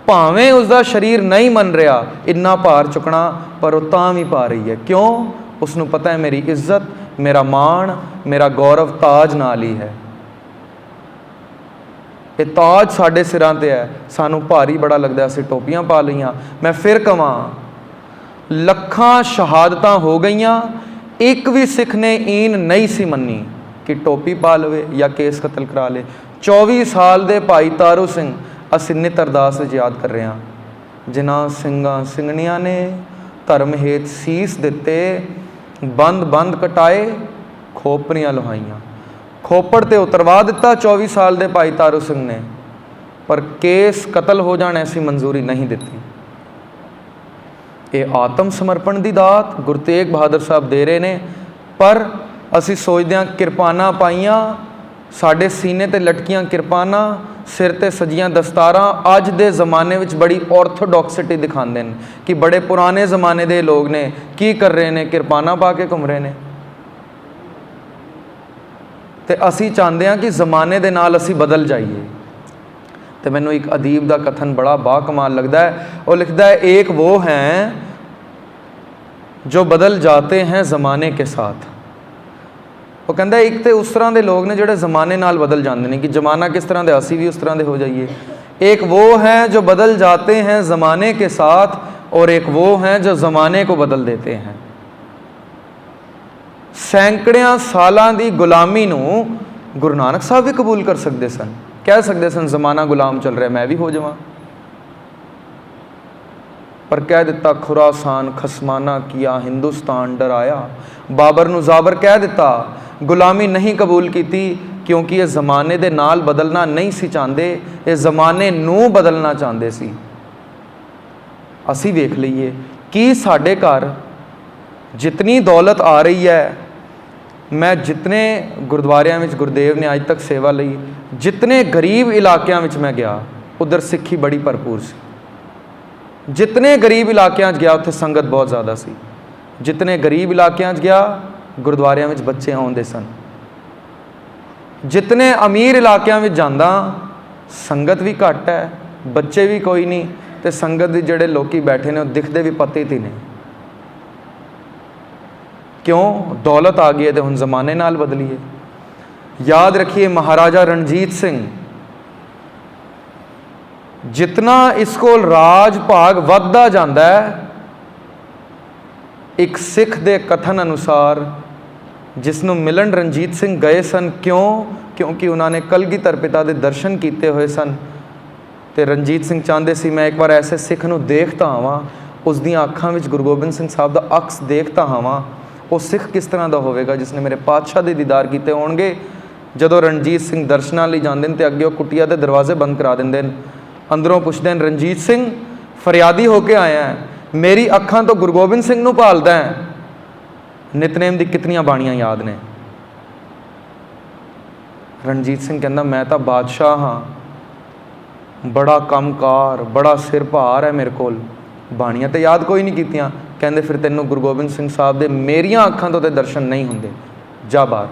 ਭਾਵੇਂ ਉਸਦਾ ਸਰੀਰ ਨਹੀਂ ਮੰਨ ਰਿਹਾ ਇੰਨਾ ਭਾਰ ਚੁੱਕਣਾ, ਪਰ ਉਹ ਤਾਂ ਵੀ ਪਾ ਰਹੀ ਹੈ। ਕਿਉਂ? ਉਸ ਨੂੰ ਪਤਾ ਹੈ ਮੇਰੀ ਇੱਜ਼ਤ, ਮੇਰਾ ਮਾਣ, ਮੇਰਾ ਗੌਰਵ ਤਾਜ ਨਾਲ ਹੀ ਹੈ। ਇਹ ਤਾਜ ਸਾਡੇ ਸਿਰਾਂ ਤੇ ਹੈ, ਸਾਨੂੰ ਭਾਰੀ ਬੜਾ ਲੱਗਦਾ, ਅਸੀਂ ਟੋਪੀਆਂ ਪਾ ਲਈਆਂ। ਮੈਂ ਫਿਰ ਕਵਾਂ, ਲੱਖਾਂ ਸ਼ਹਾਦਤਾਂ ਹੋ ਗਈਆਂ, ਇੱਕ ਵੀ ਸਿੱਖ ਨੇ ਈਨ ਨਹੀਂ ਸੀ ਮੰਨੀ ਕਿ ਟੋਪੀ ਪਾ ਲਵੇ ਜਾਂ ਕੇਸ ਕਤਲ ਕਰਾ ਲੇ। 24 ਸਾਲ ਦੇ ਭਾਈ ਤਾਰੂ ਸਿੰਘ ਅਸੀਂ ਨਿੱਤ ਅਰਦਾਸ ਵਿੱਚ ਯਾਦ ਕਰ ਰਹੇ ਹਾਂ, ਜਿਨ੍ਹਾਂ ਸਿੰਘਾਂ ਸਿੰਘਣੀਆਂ ਨੇ ਧਰਮ ਹੇਤ ਸੀਸ ਦਿੱਤੇ, ਬੰਦ ਬੰਦ ਕਟਾਏ, ਖੋਪਰੀਆਂ ਲੁਹਾਈਆਂ। ਖੋਪੜ ਤੇ ਉਤਰਵਾ ਦਿੱਤਾ 24 ਸਾਲ ਦੇ ਭਾਈ ਤਾਰੂ ਸਿੰਘ ਨੇ, ਪਰ ਕੇਸ ਕਤਲ ਹੋ ਜਾਣ ਐਸੀ ਮਨਜ਼ੂਰੀ ਨਹੀਂ ਦਿੱਤੀ। ਇਹ ਆਤਮ ਸਮਰਪਣ ਦੀ ਦਾਤ ਗੁਰੂ ਤੇਗ ਬਹਾਦਰ ਸਾਹਿਬ ਦੇ ਰਹੇ ਨੇ। ਪਰ ਅਸੀਂ ਸੋਚਦੇ ਹਾਂ ਕਿਰਪਾਨਾਂ ਪਾਈਆਂ, ਸਾਡੇ ਸੀਨੇ ਤੇ ਲਟਕੀਆਂ ਕਿਰਪਾਨਾਂ, ਸਿਰ ਤੇ ਸਜੀਆਂ ਦਸਤਾਰਾਂ ਅੱਜ ਦੇ ਜ਼ਮਾਨੇ ਵਿੱਚ ਬੜੀ ਆਰਥੋਡੌਕਸਿਟੀ ਦਿਖਾਉਂਦੇ ਨੇ ਕਿ ਬੜੇ ਪੁਰਾਣੇ ਜ਼ਮਾਨੇ ਦੇ ਲੋਕ ਨੇ, ਕੀ ਕਰ ਰਹੇ ਨੇ, ਕਿਰਪਾਨਾਂ ਪਾ ਕੇ ਘੁੰਮ ਰਹੇ ਨੇ। ਤੇ ਅਸੀਂ ਚਾਹੁੰਦੇ ਹਾਂ ਕਿ ਜ਼ਮਾਨੇ ਦੇ ਨਾਲ ਅਸੀਂ ਬਦਲ ਜਾਈਏ। ਤੇ ਮੈਨੂੰ ਇੱਕ ਅਦੀਬ ਦਾ ਕਥਨ ਬੜਾ ਬਾਕਮਾਲ ਲੱਗਦਾ ਹੈ। ਉਹ ਲਿਖਦਾ ਹੈ, ਏਕ वो हैं ਜੋ ਬਦਲ ਜਾਤੇ हैं ਜ਼ਮਾਨੇ ਕੇ ਸਾਥ। ਉਹ ਕਹਿੰਦਾ ਇੱਕ ਤੇ ਉਸ ਤਰ੍ਹਾਂ ਦੇ ਲੋਕ ਨੇ ਜਿਹੜੇ ਜ਼ਮਾਨੇ ਨਾਲ ਬਦਲ ਜਾਂਦੇ ਨੇ, ਕਿ ਜ਼ਮਾਨਾ ਕਿਸ ਤਰ੍ਹਾਂ ਦੇ ਅਸੀਂ ਵੀ ਉਸ ਤਰ੍ਹਾਂ ਦੇ ਹੋ ਜਾਈਏ। एक वो हैं जो बदल जाते हैं ज़माने के साथ, और एक वो हैं जो ज़माने को बदल देते हैं। ਸੈਂਕੜਿਆਂ ਸਾਲਾਂ ਦੀ ਗੁਲਾਮੀ ਨੂੰ ਗੁਰੂ ਨਾਨਕ ਸਾਹਿਬ ਵੀ ਕਬੂਲ ਕਰ ਸਕਦੇ ਸਨ, ਕਹਿ ਸਕਦੇ ਸਨ ਜ਼ਮਾਨਾ ਗੁਲਾਮ ਚੱਲ ਰਿਹਾ, ਮੈਂ ਵੀ ਹੋ ਜਾਵਾਂ। ਪਰ ਕਹਿ ਦਿੱਤਾ ਖੁਰਾਸਾਨ ਖਸਮਾਨਾ ਕੀਆ ਹਿੰਦੁਸਤਾਨ ਡਰਾਇਆ। ਬਾਬਰ ਨੂੰ ਜ਼ਾਬਰ ਕਹਿ ਦਿੱਤਾ, ਗੁਲਾਮੀ ਨਹੀਂ ਕਬੂਲ ਕੀਤੀ ਕਿਉਂਕਿ ਇਹ ਜ਼ਮਾਨੇ ਦੇ ਨਾਲ ਬਦਲਣਾ ਨਹੀਂ ਸੀ ਚਾਹੁੰਦੇ, ਇਹ ਜ਼ਮਾਨੇ ਨੂੰ ਬਦਲਣਾ ਚਾਹੁੰਦੇ ਸੀ। ਅਸੀਂ ਵੇਖ ਲਈਏ ਕਿ ਸਾਡੇ ਘਰ ਜਿਤਨੀ ਦੌਲਤ ਆ ਰਹੀ ਹੈ, ਮੈਂ ਜਿਤਨੇ ਗੁਰਦੁਆਰਿਆਂ ਵਿੱਚ ਗੁਰਦੇਵ ਨੇ ਅੱਜ ਤੱਕ ਸੇਵਾ ਲਈ, ਜਿਤਨੇ ਗਰੀਬ ਇਲਾਕਿਆਂ ਵਿੱਚ ਮੈਂ ਗਿਆ ਉਧਰ ਸਿੱਖੀ ਬੜੀ ਭਰਪੂਰ ਸੀ। ਜਿਤਨੇ ਗਰੀਬ ਇਲਾਕਿਆਂ 'ਚ ਗਿਆ ਉੱਥੇ ਸੰਗਤ ਬਹੁਤ ਜ਼ਿਆਦਾ ਸੀ। ਜਿਤਨੇ ਗਰੀਬ ਇਲਾਕਿਆਂ 'ਚ ਗਿਆ ਗੁਰਦੁਆਰਿਆਂ ਵਿੱਚ ਬੱਚੇ ਆਉਂਦੇ ਸਨ। जितने अमीर इलाकों में जांदा संगत भी घट है, बच्चे भी कोई नहीं, तो संगत के जोड़े लोग बैठे ने दिखते भी पतित ही ने। क्यों? दौलत आ गई है तो हुण जमाने नाल बदलीए। याद रखिए महाराजा रणजीत सिंह, जितना इसको राज भाग वधदा जांदा है, एक सिख दे कथन अनुसार जिसनों मिलन रणजीत सिंह गए सन, क्यों? क्योंकि उन्होंने कलगीधर पिता के दर्शन किए हुए सन, तो रणजीत सिंह चाहते सी मैं एक बार ऐसे सिख नूं देखता आवां, उस दियां अखां विच गुरु गोबिंद सिंह साहब का अक्स देखता आवां, वो सिख किस तरह का होवेगा जिसने मेरे पातशाह के दीदार किए होणगे। जदों रणजीत सिंह दर्शनां लई जांदे ने ते अगे वो कुटिया के दरवाजे बंद करा देंदे ने, अंदरों पुछदे हैं रणजीत सिंह फरियादी होके आया है, मेरी अखां तो गुरु गोबिंद सिंह नूं भालदा है, नितनेम दी कितनियां बाणियां याद ने? रणजीत सिंह कहंदा मैं तो बादशाह हाँ, बड़ा कमकार, बड़ा सिर भार है मेरे कोल, बाणियां तो याद कोई नहीं कीतियां। कहंदे फिर तैनूं गुरु गोबिंद सिंह साहब दे मेरियां अखां तो ते दर्शन नहीं हुंदे, जा बाहर।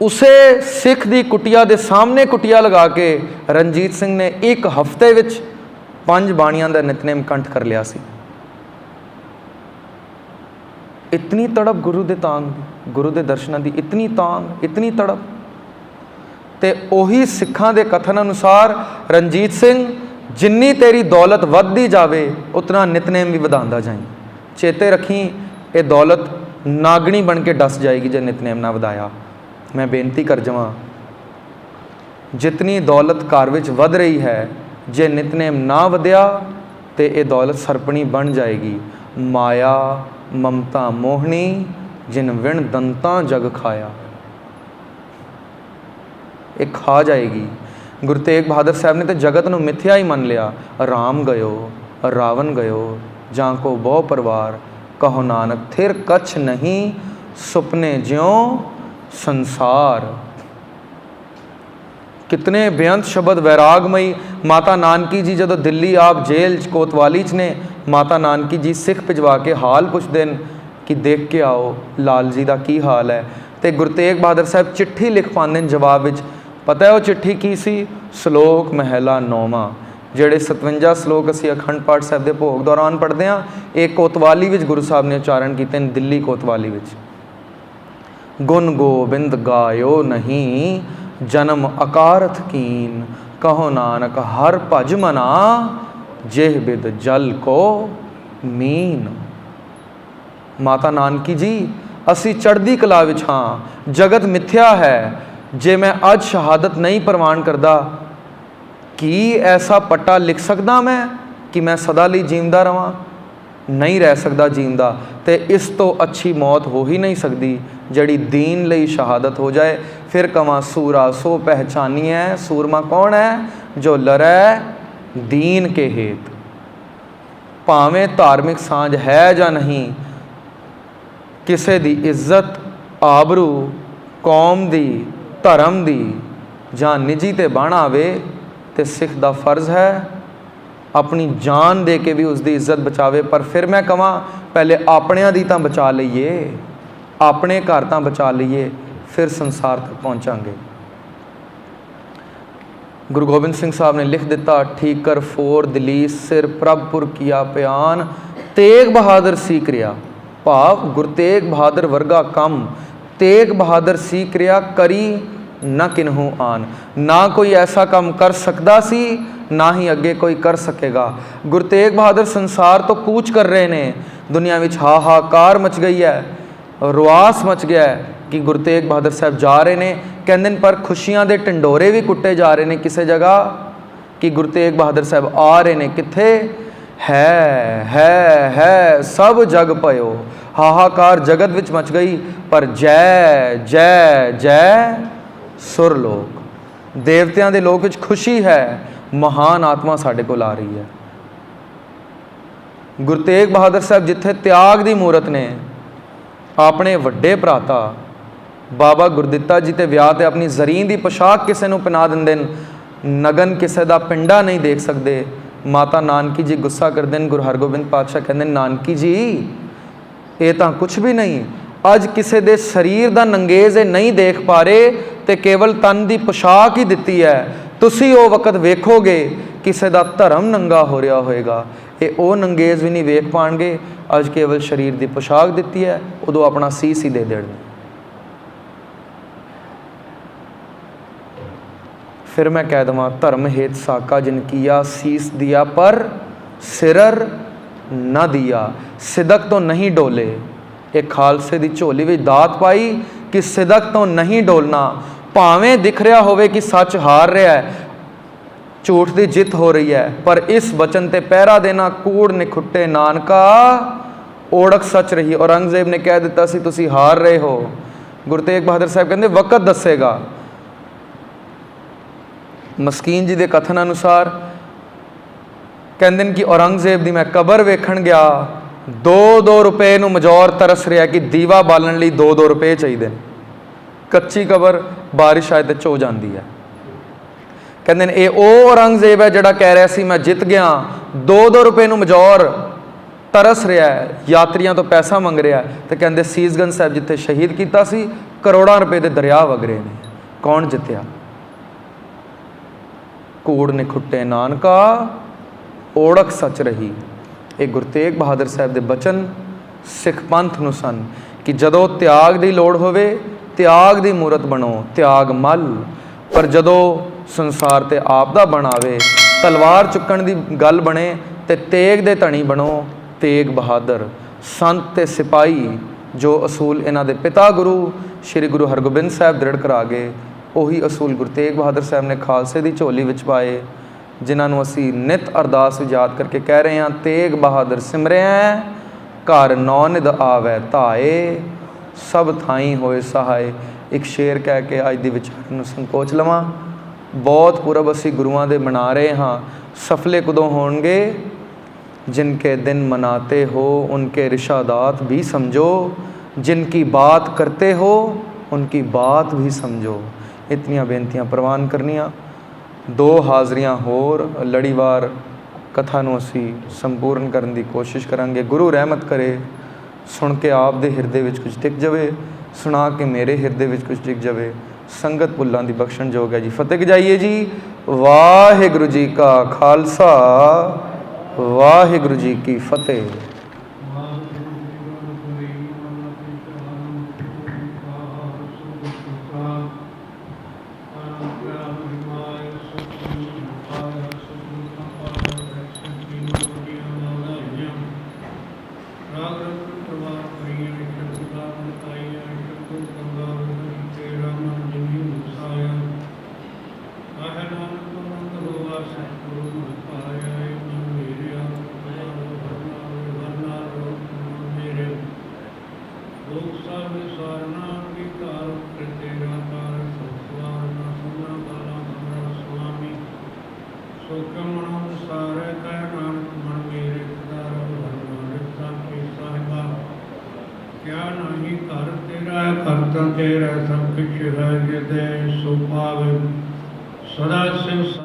उसे सिख दी कुटिया दे सामने कुटिया लगा के रणजीत सिंह ने एक हफ्ते विच 5 बाणियां दा नितनेम कंठ कर लिया सी। इतनी तड़प गुरु दे तांग, गुरु दे दर्शनां दी इतनी तांग, इतनी तड़प। ते ओही सिखां दे कथन अनुसार रणजीत सिंह जिन्नी तेरी दौलत वधदी जावे उतना नितनेम भी वधांदा जाई। चेते रखी ये दौलत नागणी बन के डस जाएगी जे नितनेम ना वधाया। मैं बेनती कर जावां, जितनी दौलत घर विच वध रही है, जे नितनेम ना वधिया तो ये दौलत सरपणी बन जाएगी। माया ममता मोहनी जिन विण दंता जग खाया, एक खा जाएगी। गुरु तेग बहादुर साहब ने तो जगत नूं मिथ्या ही मन लिया। राम गयो रावण गयो जां को बहु परवार, कहो नानक थिर कछ नहीं सुपने ज्यों संसार। कितने बेअंत शब्द वैरागमई। माता नानकी जी जदों दिल्ली आप जेल कोतवाली च ने, माता नानकी जी सिख भिजवा के हाल पुछदे न कि देख के आओ लाल जी का की हाल है। तो गुरु तेग बहादुर साहब चिट्ठी लिख पाते हैं जवाब विच। पता है वो चिट्ठी की सी? श्लोक महला 9वां, ਜਿਹੜੇ 57 श्लोक असी अखंड पाठ साहब के भोग दौरान पढ़ते हैं, एक कोतवाली विच गुरु साहब ने उच्चारण किए हैं, दिल्ली कोतवाली विच। गुण गोबिंद गायो नहीं जन्म अकारथ कीन, कहो नानक हर भज मना जेह बिद जल को मीन। माता नानकी जी असी चढ़दी कला विच हाँ, जगत मिथ्या है। जे मैं अज शहादत नहीं प्रवान करदा, की ऐसा पट्टा लिख सकदा मैं कि मैं सदा लई जींदा रवां? नहीं रह सकदा जींदा। तो इस तो अच्छी मौत हो ही नहीं सकती जड़ी दीन लई शहादत हो जाए। फिर कवां सूरा सो पहचानी है, सूरमा कौन है? जो लरै दीन के हेत। भावें धार्मिक सांझ है जां नहीं, किसे दी इज्जत आबरू कौम दी धर्म दी जां निजी ते बाणा आवे तो सिख दा फर्ज है अपनी जान दे के भी उसकी इज्जत बचावे। पर फिर मैं कहां पहले अपनियां दी तां बचा लईए, अपने घर तां बचा लईए, फिर संसार तक पहुँचांगे। गुरु गोबिंद सिंह साहब ने लिख दिता, ठीकर फोर दलीस सिर प्रभपुर किया प्यान, तेग बहादुर सी क्रिया। भाव गुरु तेग बहादुर वर्गा कम तेग बहादुर सी क्रिया करी न किन्हू आन। ना कोई ऐसा काम कर सकता सी, ना ही अगे कोई कर सकेगा। गुरु तेग बहादुर संसार तो कूच कर रहे ने, दुनिया में हाहाकार मच गई है, रुआस मच गया है कि गुरु तेग बहादुर साहब जा रहे ने। कहते हैं पर खुशियां दे ढंडोरे भी कुट्टे जा रहे ने किसी जगह कि गुरु तेग बहादुर साहब आ रहे ने। कित्थे? है सब जग पयो, हाहाकार जगत विच मच गई। पर जय जय जय सुरलोक, देवतियां दे लोक विच खुशी है, महान आत्मा साढ़े कोल आ रही है। गुरु तेग बहादुर साहब जिथे त्याग दी मूरत ने, अपने वड्डे भराता बाबा गुरदित्ता जी ते विआह ते अपनी जरीन की पोशाक किसी नूं पहना दिंदे न, नगन किसी का पिंडा नहीं देख सकते। माता नानकी जी गुस्सा करते हैं। गुरु हरगोबिंद पातशाह कहते हैं नानकी जी ये तो कुछ भी नहीं, ਅੱਜ ਕਿਸੇ ਦੇ ਸਰੀਰ ਦਾ ਨੰਗੇਜ਼ ਇਹ ਨਹੀਂ ਦੇਖ ਪਾ ਰਹੇ ਤੇ ਕੇਵਲ ਤਨ ਦੀ ਪੋਸ਼ਾਕ ਹੀ ਦਿੱਤੀ ਹੈ। ਤੁਸੀਂ ਉਹ ਵਕਤ ਵੇਖੋਗੇ ਕਿਸੇ ਦਾ ਧਰਮ ਨੰਗਾ ਹੋ ਰਿਹਾ ਹੋਏਗਾ, ਇਹ ਉਹ ਨੰਗੇਜ਼ ਵੀ ਨਹੀਂ ਵੇਖ ਪਾਣਗੇ। ਅੱਜ ਕੇਵਲ ਸਰੀਰ ਦੀ ਪੋਸ਼ਾਕ ਦਿੱਤੀ ਹੈ, ਉਦੋਂ ਆਪਣਾ ਸੀਸ ਹੀ ਦੇ ਦੇਣਗੇ। फिर मैं कह दवा, धर्म हेत साका जिन किया, सीस दिया पर सिरर न दिया। सिदक तो नहीं डोले, एक खालसे दी झोली विच दात पाई कि सिदक तो नहीं डोलना। भावें दिख रहा होवे कि सच हार रहा है, झूठ की जित हो रही है, पर इस वचन ते पहरा देना। कूड़ निखुट्टे नानका ओढ़क सच रही। औरंगजेब ने कह दिता सी तुसी हार रहे हो। गुरु तेग बहादुर साहब कहते वक़्त दसेगा। मस्कीन जी के कथन अनुसार कहते हैं कि औरंगजेब की मैं कबर वेखण गया, 2-2 रुपए नूं मजौर तरस रहा कि दीवा बालन लई 2-2 रुपए चाहिए। कच्ची कबर बारिश आए तो झो जाती है। कहते हैं ये वो औरंगजेब है जिहड़ा कह रहा सी मैं जित गया, 2-2 रुपए नूं मजौर तरस रहा है, यात्रियों तो पैसा मंग रहा है। तो कहते सीसगंज साहब जिथे शहीद किया सी, करोड़ों रुपए के दरिया वग रहे हैं। कौन जितया? कूड़ निखुट्टे नानका ओढ़क सच रही। ये गुरु तेग बहादुर साहब के बचन सिख पंथ नूं सन कि जदों त्याग की लोड़ होवे, त्याग की मूरत बनो, त्याग मल। पर जदों संसार ते आप दा बनावे, तलवार चुकण की गल बने ते तेग दे धनी बनो। तेग बहादुर संत ते सिपाही जो असूल इन्हां दे पिता गुरु श्री गुरु हरगोबिंद साहब दृढ़ करा गए, ਉਹੀ ਅਸੂਲ ਗੁਰੂ ਤੇਗ ਬਹਾਦਰ ਸਾਹਿਬ ਨੇ ਖਾਲਸੇ ਦੀ ਝੋਲੀ ਵਿੱਚ ਪਾਏ, ਜਿਨ੍ਹਾਂ ਨੂੰ ਅਸੀਂ ਨਿਤ ਅਰਦਾਸ ਯਾਦ ਕਰਕੇ ਕਹਿ ਰਹੇ ਹਾਂ। ਤੇਗ ਬਹਾਦਰ ਸਿਮਰਿਆ ਘਰ ਨੌ ਨਿਧ ਆਵੈ ਧਾਏ, ਸਭ ਥਾਈ ਹੋਏ ਸਹਾਏ। ਇੱਕ ਸ਼ੇਰ ਕਹਿ ਕੇ ਅੱਜ ਦੀ ਵਿਚਾਰ ਨੂੰ ਸੰਕੋਚ ਲਵਾਂ। ਬਹੁਤ ਪੁਰਬ ਅਸੀਂ ਗੁਰੂਆਂ ਦੇ ਮਨਾ ਰਹੇ ਹਾਂ। ਸਫਲੇ ਕਦੋਂ ਹੋਣਗੇ? जिनके दिन मनाते हो उनके रिशादात भी समझो, जिनकी बात करते हो उनकी बात भी समझो। इतनियां बेनतियां प्रवान करनियां। 2 हाज़रियां होर लड़ीवार कथा नूं असीं संपूर्ण करन दी कोशिश करांगे। गुरु रहमत करे सुन के आप दे हिरदे विच कुछ टिक जावे, सुना के मेरे हिरदे विच कुछ टिक जावे। संगत भुल्लां दी बख्शण जोग है जी। फतेह जाइए जी। वाहिगुरू जी का खालसा, वाहिगुरू जी की फतेह। तेरा सब कुछ है, सो पावे सदा शिव।